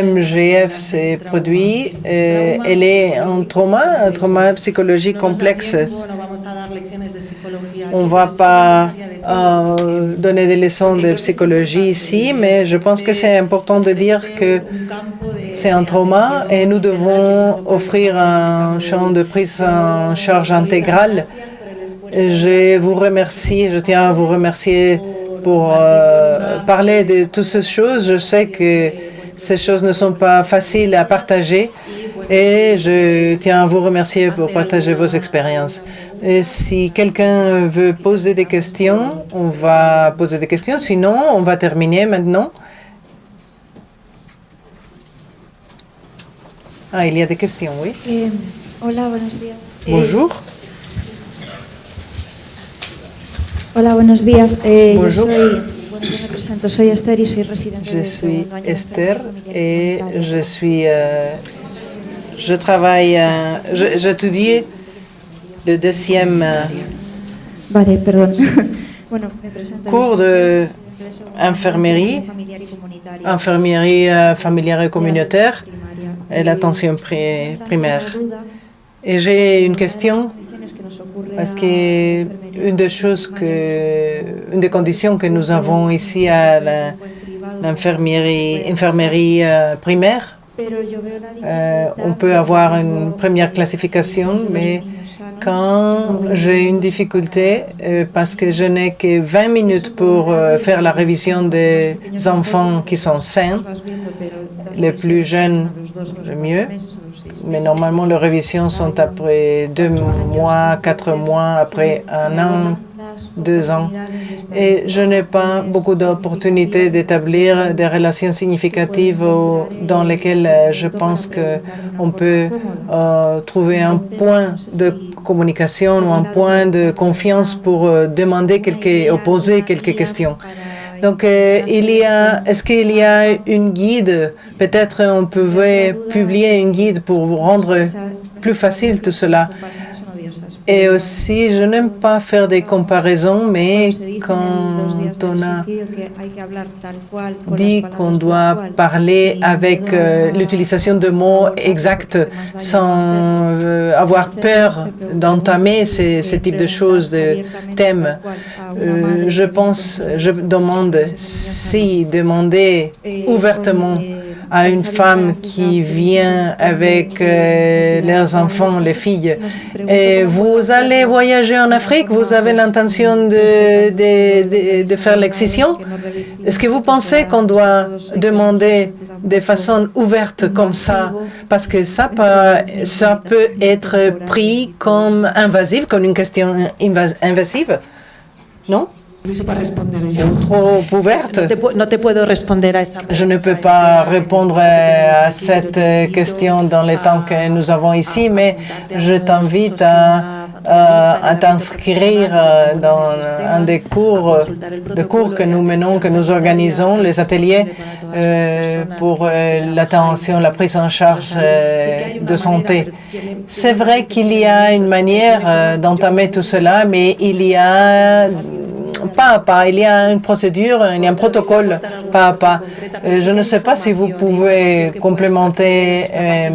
MGF s'est produit, elle est un trauma psychologique complexe. On ne va pas donner des leçons de psychologie ici, mais je pense que c'est important de dire que c'est un trauma et nous devons offrir un champ de prise en charge intégrale. Je tiens à vous remercier pour parler de toutes ces choses. Je sais que ces choses ne sont pas faciles à partager et je tiens à vous remercier pour partager vos expériences. Et si quelqu'un veut poser des questions, on va poser des questions. Sinon, on va terminer maintenant. Ah, il y a des questions, oui. Hola, buenos días. Bonjour. Hola, buenos días. Bonjour. Yo me presento, soy Esther y soy residente Je de suis segundo año de Esther familia et comunitaria. je travaille, j'étudie le deuxième Vale, perdón. Bueno, me presento. cours de infirmerie familiale et communautaire et l'attention primaire. Et j'ai une question parce que une des conditions que nous avons ici à l'infirmerie primaire, on peut avoir une première classification, mais quand j'ai une difficulté, parce que je n'ai que 20 minutes pour faire la révision des enfants qui sont sains, les plus jeunes, le mieux. Mais normalement, les révisions sont après 2 mois, 4 mois, après 1 an, 2 ans. Et je n'ai pas beaucoup d'opportunités d'établir des relations significatives dans lesquelles je pense qu'on peut trouver un point de communication ou un point de confiance pour poser quelques questions. Donc, est-ce qu'il y a une guide? Peut-être on pouvait publier une guide pour rendre plus facile tout cela. Et aussi, je n'aime pas faire des comparaisons, mais quand on a dit qu'on doit parler avec l'utilisation de mots exacts sans avoir peur d'entamer ce type de choses, de thèmes, je demande si demander ouvertement à une femme qui vient avec leurs enfants, les filles, et vous allez voyager en Afrique, vous avez l'intention de faire l'excision. Est-ce que vous pensez qu'on doit demander de façon ouverte comme ça, parce que ça peut être pris comme invasive, comme une question invasive? Non? Trop ouverte. Je ne peux pas répondre à cette question dans les temps que nous avons ici, mais je t'invite à t'inscrire dans un des cours que nous menons, que nous organisons, les ateliers pour l'attention, la prise en charge de santé. C'est vrai qu'il y a une manière d'entamer tout cela, mais il y a pas à pas, il y a une procédure, il y a un protocole pas à pas. Je ne sais pas si vous pouvez complémenter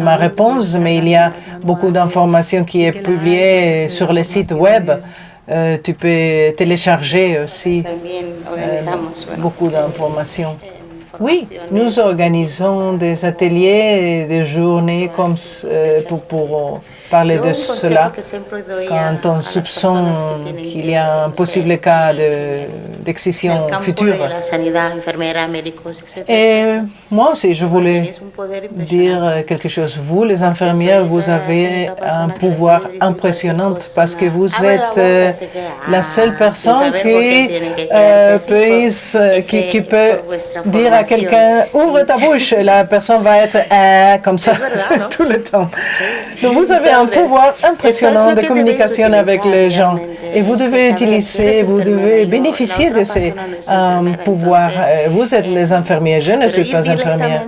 ma réponse, mais il y a beaucoup d'informations qui est publiées sur les sites web. Tu peux télécharger aussi beaucoup d'informations. Oui, nous organisons des ateliers et des journées comme pour parler de cela quand on soupçonne qu'il y a un possible cas d'excision future. Et moi aussi, je voulais dire quelque chose. Vous, les infirmières, vous avez un pouvoir impressionnant parce que vous êtes la seule personne qui peut dire à quelqu'un « ouvre ta bouche » et la personne va être comme ça tout le temps. Donc vous avez un pouvoir impressionnant de communication avec les gens et vous devez utiliser, vous devez bénéficier de ces pouvoirs. Vous êtes les infirmiers, je ne suis pas infirmière.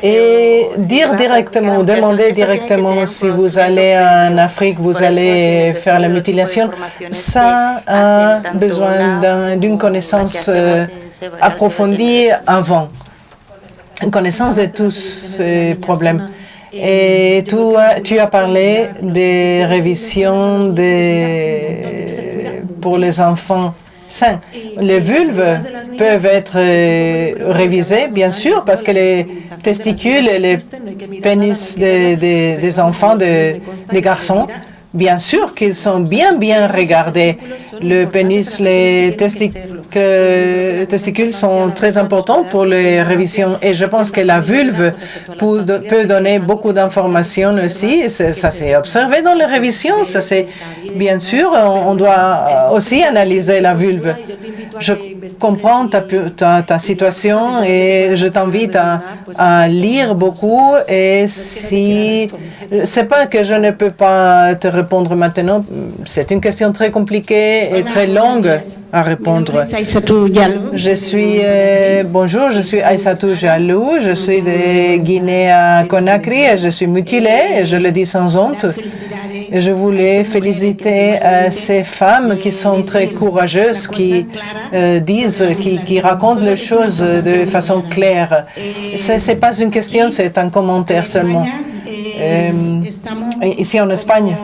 Et dire directement, demander directement si vous allez en Afrique, vous allez faire la mutilation, ça a besoin d'une connaissance approfondie avant, une connaissance de tous ces problèmes. Et tu as parlé des révisions pour les enfants sains. Les vulves peuvent être révisées, bien sûr, parce que les testicules et les pénis des enfants, des garçons, bien sûr qu'ils sont bien regardés. Le pénis, les testicules sont très importants pour les révisions et je pense que la vulve peut donner beaucoup d'informations aussi. Ça s'est observé dans les révisions. Ça c'est bien sûr, on doit aussi analyser la vulve. Je comprends ta situation et je t'invite à lire beaucoup et si c'est pas que je ne peux pas te répondre maintenant, c'est une question très compliquée et très longue à répondre. Bonjour, je suis Aïssatou Diallo, je suis de Guinée à Conakry et je suis mutilée et je le dis sans honte. Et je voulais féliciter ces femmes qui sont très courageuses, qui disent, qui racontent les choses de façon claire. C'est pas une question, c'est un commentaire seulement. Ici en Espagne,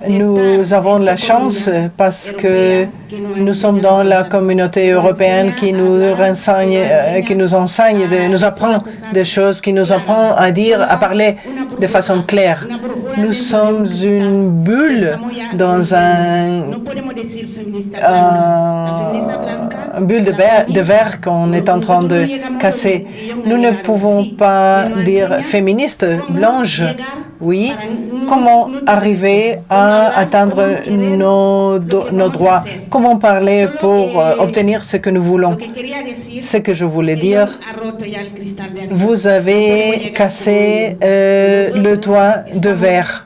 nous avons la chance parce que nous sommes dans la communauté européenne qui nous enseigne, nous apprend des choses, qui nous apprend à dire, à parler de façon claire. Nous sommes une bulle dans un bulle de verre qu'on est en train de casser. Nous ne pouvons pas dire féministe, blanche. Oui, comment arriver à atteindre nos droits? Comment parler pour obtenir ce que nous voulons? Ce que je voulais dire, vous avez cassé le toit de verre,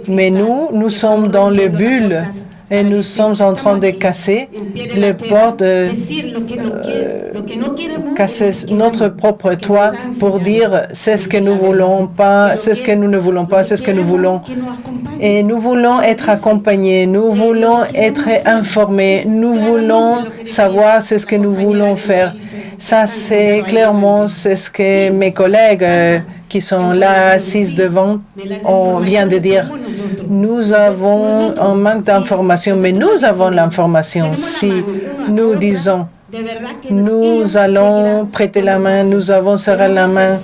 mais nous sommes dans les bulles et nous sommes en train de casser les portes, casser notre propre toit pour dire c'est ce que nous voulons pas, c'est ce que nous ne voulons pas, c'est ce que nous voulons. Et nous voulons être accompagnés, nous voulons être informés, nous voulons savoir c'est ce que nous voulons faire. Ça, c'est clairement c'est ce que mes collègues qui sont là assises devant, on vient de dire. Nous avons un manque d'information, mais nous avons l'information. Si nous disons, nous allons prêter la main, nous avons serré la main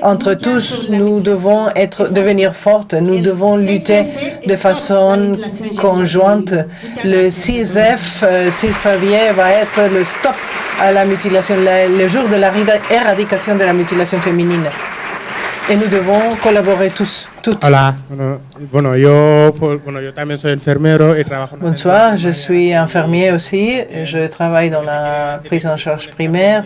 entre tous, nous devons devenir fortes, nous devons lutter de façon conjointe. Le 6F, 6 février, va être le stop à la mutilation, le jour de l'éradication de la mutilation féminine. Et nous devons collaborer tous, toutes. Hola. Bonsoir, je suis infirmier aussi. Je travaille dans la prise en charge primaire,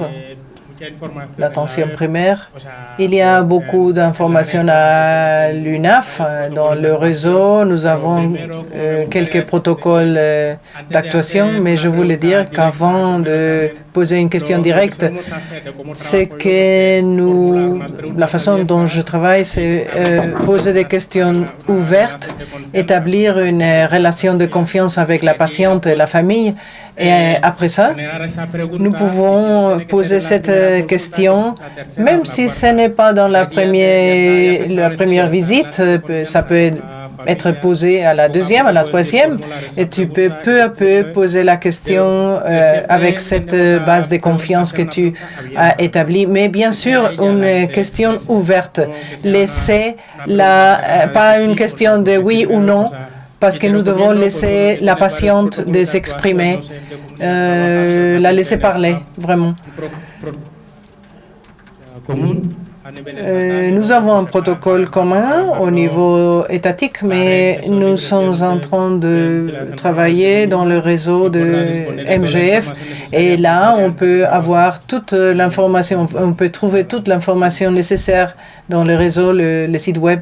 l'attention primaire. Il y a beaucoup d'informations à l'UNAF. Dans le réseau, nous avons quelques protocoles d'actuation, mais je voulais dire qu'avant de poser une question directe, c'est que la façon dont je travaille, c'est poser des questions ouvertes, établir une relation de confiance avec la patiente et la famille Et après ça, nous pouvons poser cette question, même si ce n'est pas dans la première visite, ça peut être posé à la deuxième, à la troisième, et tu peux peu à peu poser la question avec cette base de confiance que tu as établie. Mais bien sûr, une question ouverte. Laissez pas une question de oui ou non, parce que nous devons laisser la patiente de s'exprimer, la laisser parler, vraiment. Nous avons un protocole commun au niveau étatique, mais nous sommes en train de travailler dans le réseau de MGF. Et là, on peut avoir toute l'information, on peut trouver toute l'information nécessaire dans le réseau, le site web,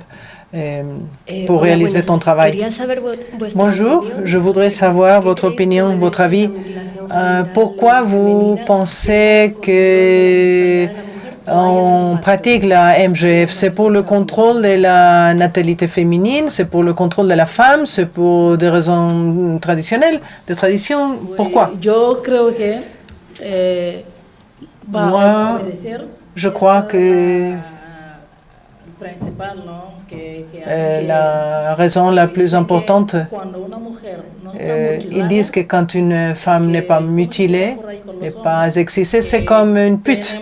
pour réaliser ton travail. Bonjour, je voudrais savoir votre opinion, votre avis. Pourquoi vous pensez que on pratique la MGF? C'est pour le contrôle de la natalité féminine, c'est pour le contrôle de la femme, c'est pour des raisons traditionnelles, de tradition. Pourquoi? Moi, je crois que la raison la plus importante, ils disent que quand une femme n'est pas mutilée, n'est pas excisée, c'est comme une pute.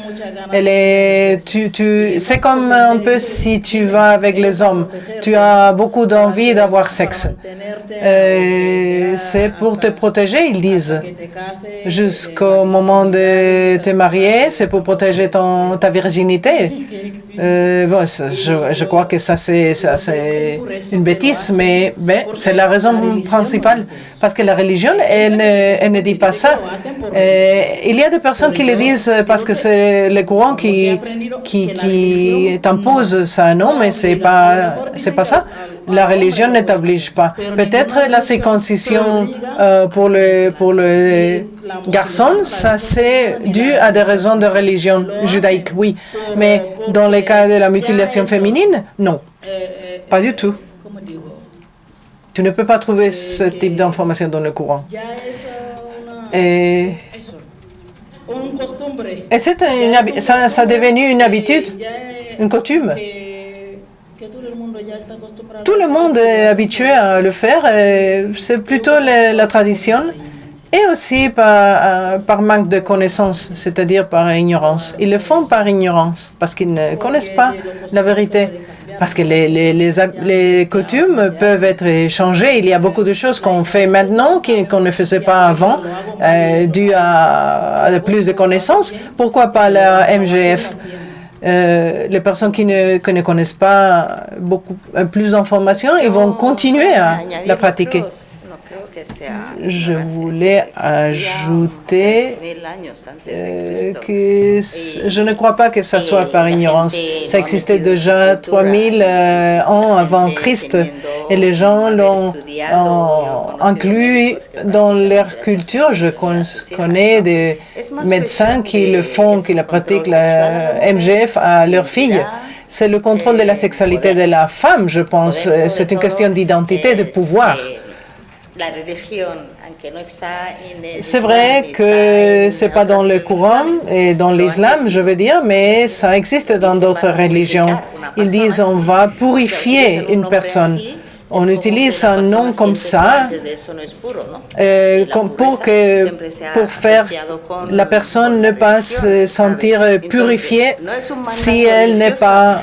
C'est comme un peu si tu vas avec les hommes. Tu as beaucoup d'envie d'avoir sexe. C'est pour te protéger, ils disent. Jusqu'au moment de te marier, c'est pour protéger ta virginité. Je crois que ça c'est une bêtise, mais c'est la raison principale. Parce que la religion, elle ne dit pas ça. Il y a des personnes qui le disent parce que c'est le courant qui t'impose ça. Non, mais c'est pas ça. La religion ne t'oblige pas. Peut-être la circoncision pour le garçon, ça c'est dû à des raisons de religion judaïque, oui. Mais dans le cas de la mutilation féminine, non. Pas du tout. Tu ne peux pas trouver ce type d'information dans le Coran. Et ça est devenu une habitude, une coutume. Tout le monde est habitué à le faire. C'est plutôt la tradition. Et aussi par manque de connaissances, c'est-à-dire par ignorance. Ils le font par ignorance, parce qu'ils ne connaissent pas la vérité. Parce que les coutumes peuvent être changées. Il y a beaucoup de choses qu'on fait maintenant qu'on ne faisait pas avant, dû à plus de connaissances. Pourquoi pas la MGF? Les personnes qui ne connaissent pas plus d'informations, ils vont continuer à la pratiquer. Je voulais ajouter que je ne crois pas que ça soit par ignorance. Ça existait déjà 3000 ans avant Christ et les gens l'ont inclus dans leur culture. Je connais des médecins qui le font, qui la pratiquent, la MGF à leurs filles. C'est le contrôle de la sexualité de la femme, je pense. C'est une question d'identité, de pouvoir. C'est vrai que c'est pas dans le Coran et dans l'islam, je veux dire, mais ça existe dans d'autres religions. Ils disent on va purifier une personne. On utilise un nom comme ça pour faire la personne ne pas se sentir purifiée si elle n'est pas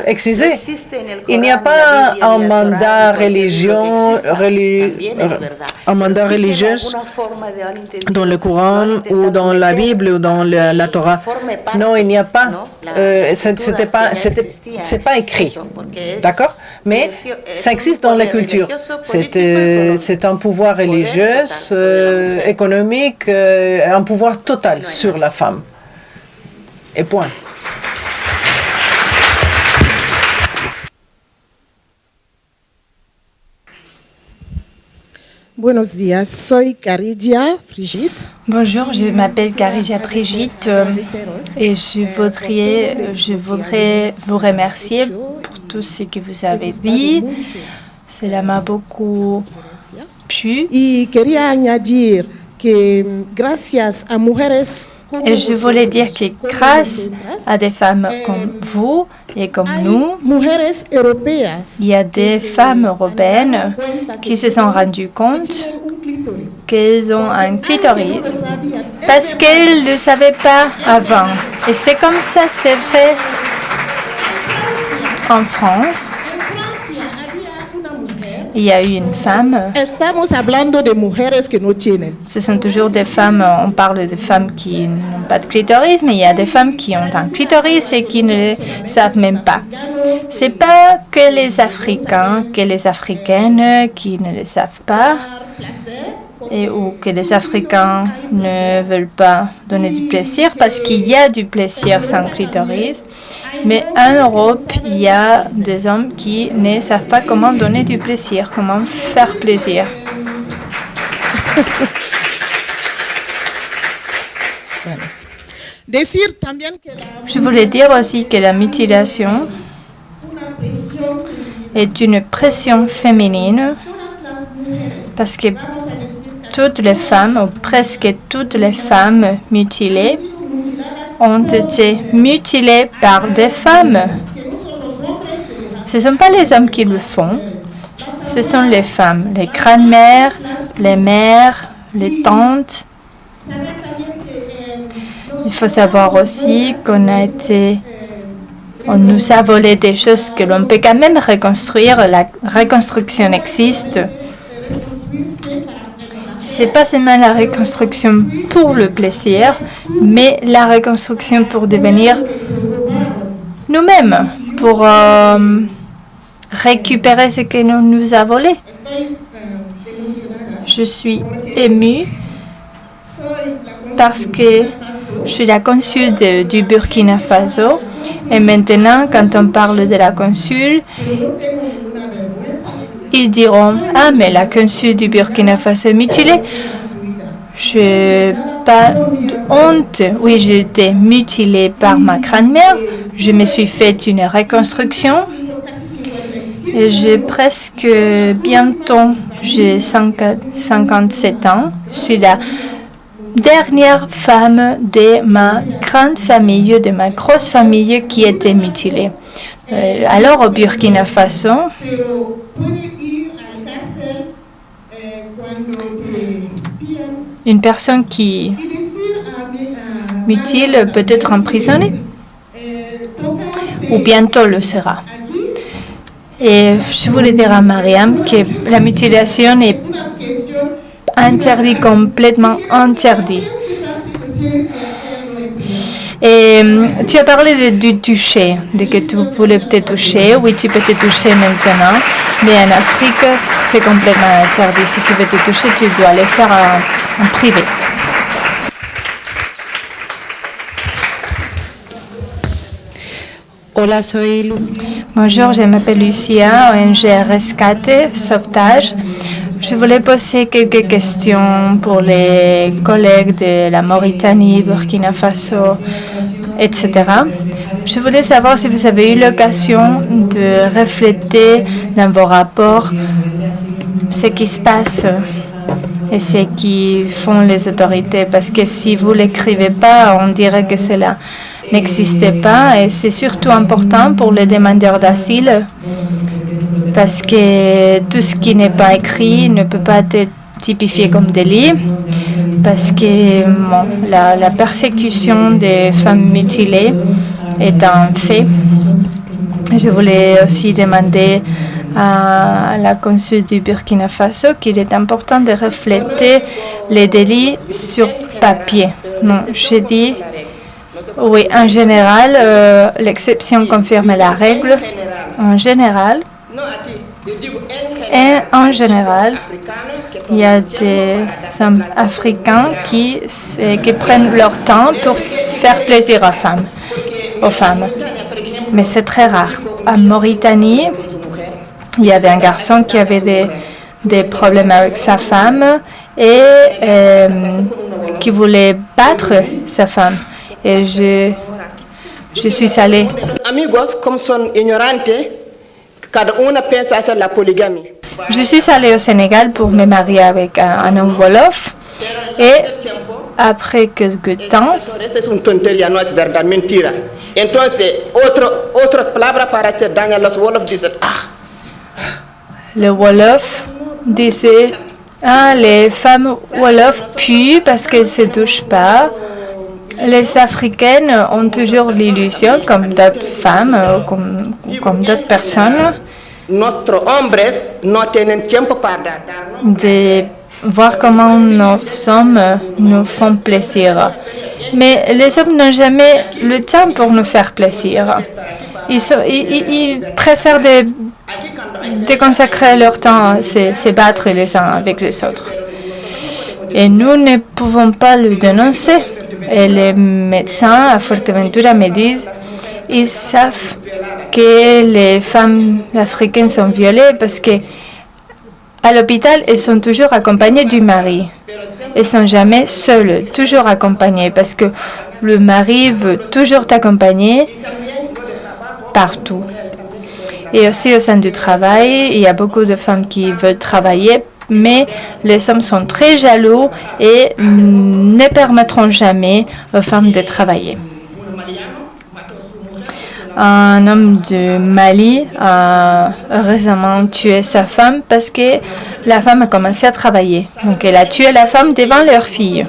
excisée. Il n'y a pas un mandat religieux dans le Coran ou dans la Bible ou dans la Torah. Non, il n'y a pas. C'est pas écrit. D'accord? Mais ça existe dans la culture. C'est un pouvoir religieux, économique, un pouvoir total sur la femme. Et point. Buenos días, soy Caridia Brigitte. Bonjour, je m'appelle Caridia Brigitte et je voudrais vous remercier pour tout ce que vous avez dit. Cela m'a beaucoup plu. Y quería añadir que gracias a mujeres como Et je voulais dire que grâce à des femmes comme vous et comme nous, mujeres europeas il y a des femmes européennes qui se sont rendues compte tienen un clítoris. qu'elles ont un clitoris parce qu'elles ne le savaient pas avant. Et c'est comme ça c'est fait en France. En Francia había una mujer. Il y a eu une femme. Estamos hablando de mujeres que no tienen. Ce sont toujours des femmes, on parle de femmes qui n'ont pas de clitoris, mais il y a des femmes qui ont un clitoris et qui ne le savent même pas. C'est pas que les Africains, que les Africaines qui ne le savent pas, ou que les Africains ne veulent pas donner du plaisir, parce qu'il y a du plaisir sans clitoris. Mais en Europe, il y a des hommes qui ne savent pas comment donner du plaisir, comment faire plaisir. Decir también que la Je voulais dire aussi que la mutilation est une pression féminine parce que toutes les femmes, ou presque toutes les femmes mutilées, ont été mutilées par des femmes. Ce ne sont pas les hommes qui le font, ce sont les femmes, les grands-mères, les mères, les tantes. Il faut savoir aussi on nous a volé des choses que l'on peut quand même reconstruire. La reconstruction existe. C'est pas seulement la reconstruction pour le plaisir, mais la reconstruction pour devenir nous-mêmes, pour récupérer ce que l'on nous a volé. Je suis émue parce que je suis la consul du Burkina Faso et maintenant, quand on parle de la consul, ils diront « Ah, mais la consul du Burkina Faso est mutilée. » Je n'ai pas honte. Oui, j'ai été mutilée par ma grand-mère. Je me suis fait une reconstruction. Et j'ai presque bientôt, j'ai 57 ans. Je suis la dernière femme de ma grande famille, de ma grosse famille qui était mutilée. Alors au Burkina Faso, une personne qui mutile peut être emprisonnée ou bientôt le sera. Et je voulais dire à Mariam que la mutilation est interdite, complètement interdite. Et tu as parlé du toucher, de que tu voulais te toucher. Oui, tu peux te toucher maintenant, mais en Afrique, c'est complètement interdit. Si tu veux te toucher, tu dois le faire en privé. Hola, soy Lucia. Bonjour, je m'appelle Lucia, ONG Rescate, Sauvetage. Je voulais poser quelques questions pour les collègues de la Mauritanie, Burkina Faso, etc. Je voulais savoir si vous avez eu l'occasion de refléter dans vos rapports ce qui se passe et ce qui font les autorités. Parce que si vous ne l'écrivez pas, on dirait que cela n'existait pas. Et c'est surtout important pour les demandeurs d'asile parce que tout ce qui n'est pas écrit ne peut pas être typifié comme délit. Parce que la persécution des femmes mutilées est un fait. Je voulais aussi demander à la consul du Burkina Faso qu'il est important de refléter les délits sur papier. Non, je dis, oui, en général, l'exception confirme la règle. En général, et en général, il y a des hommes africains qui prennent leur temps pour faire plaisir aux femmes. Mais c'est très rare. En Mauritanie, il y avait un garçon qui avait des problèmes avec sa femme et qui voulait battre sa femme. Et je suis allée. Amigos, comme sont ignorantes, cada una piensa hacer la poligamie. Je suis allée au Sénégal pour me marier avec un homme wolof Et après quelques temps, Es un tontería, no es verdad, mentira. Entonces, otras palabras para hacer daño a los Wolof dicen, le Wolof disait les femmes Wolof puent parce qu'elles ne se touchent pas. Les Africaines ont toujours l'illusion, comme d'autres femmes, comme d'autres personnes, nuestros hombres no tienen tiempo para darnos. de voir comment nos hommes nous font plaisir. Mais les hommes n'ont jamais le temps pour nous faire plaisir. Ils préfèrent de consacrer leur temps à se battre les uns avec les autres. Et nous ne pouvons pas le dénoncer. Et les médecins à Fuerteventura me disent ils savent que les femmes africaines sont violées parce que à l'hôpital, elles sont toujours accompagnées du mari. Elles ne sont jamais seules, toujours accompagnées parce que le mari veut toujours t'accompagner partout. Et aussi au sein du travail, il y a beaucoup de femmes qui veulent travailler, mais les hommes sont très jaloux et ne permettront jamais aux femmes de travailler. Un homme du Mali a récemment tué sa femme parce que la femme a commencé à travailler. Donc elle a tué la femme devant leur fille.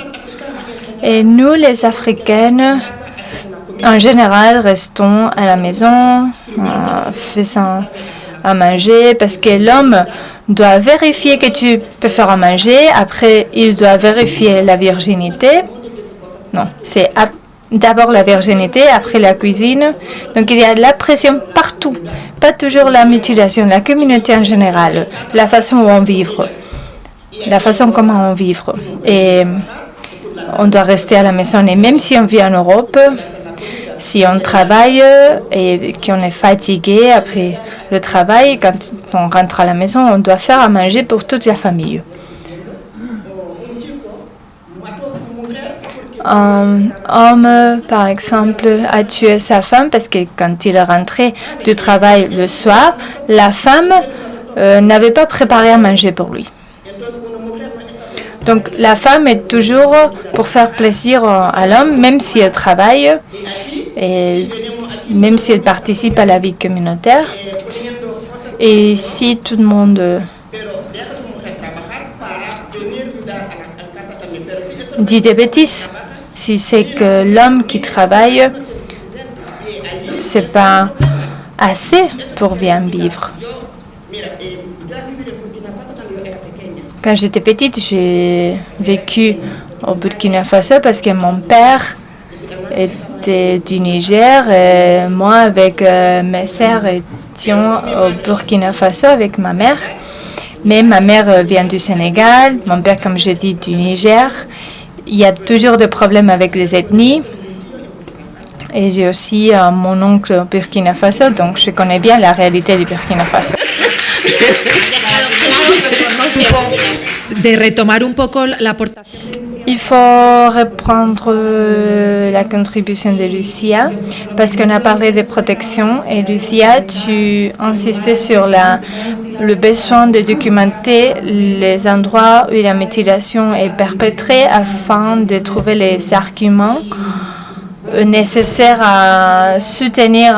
Et nous, les Africaines, en général, restons à la maison, faisant à manger, parce que l'homme doit vérifier que tu peux faire à manger. Après, il doit vérifier la virginité. Non, c'est d'abord la virginité, après la cuisine. Donc il y a de la pression partout. Pas toujours la mutilation, la communauté en général, la façon où on vit, la façon comment on vit. Et on doit rester à la maison. Et même si on vit en Europe, si on travaille et qu'on est fatigué après le travail, quand on rentre à la maison, on doit faire à manger pour toute la famille. Un homme, par exemple, a tué sa femme parce que quand il est rentré du travail le soir, la femme n'avait pas préparé à manger pour lui. Donc la femme est toujours pour faire plaisir à l'homme, même si elle travaille et même si elle participe à la vie communautaire. Et si tout le monde dit des bêtises, si c'est que l'homme qui travaille, c'est pas assez pour bien vivre. Quand j'étais petite, j'ai vécu au Burkina Faso parce que mon père était du Niger et moi avec mes sœurs étions au Burkina Faso avec ma mère. Mais ma mère vient du Sénégal, mon père, comme je dis, du Niger. Il y a toujours des problèmes avec les ethnies. Et j'ai aussi mon oncle au Burkina Faso, donc je connais bien la réalité du Burkina Faso. Il faut reprendre la contribution de Lucia parce qu'on a parlé de protection et Lucia, tu insistais sur le besoin de documenter les endroits où la mutilation est perpétrée afin de trouver les arguments nécessaires à soutenir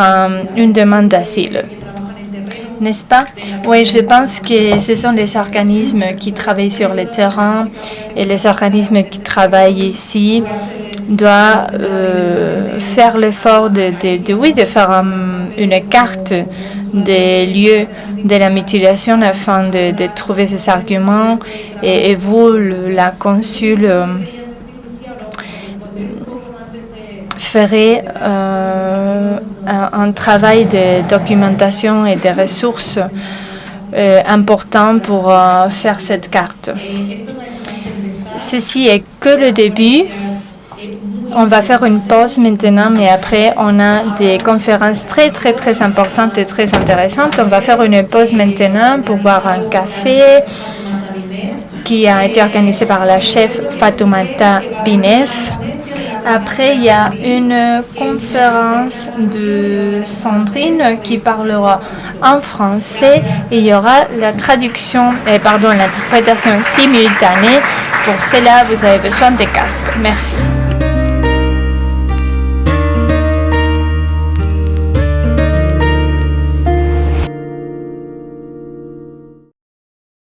une demande d'asile. N'est-ce pas? Oui, je pense que ce sont les organismes qui travaillent sur le terrain et les organismes qui travaillent ici doivent faire l'effort de faire une carte des lieux de la mutilation afin de trouver ces arguments. Et vous, la consul, ferez un travail de documentation et de ressources important pour faire cette carte. Ceci est que le début. On va faire une pause maintenant, mais après, on a des conférences très, très, très importantes et très intéressantes. On va faire une pause maintenant pour boire un café qui a été organisé par la chef Fatoumata Binef Après, il y a une conférence de Sandrine qui parlera en français et il y aura la traduction, l'interprétation simultanée. Pour cela, vous avez besoin des casques. Merci.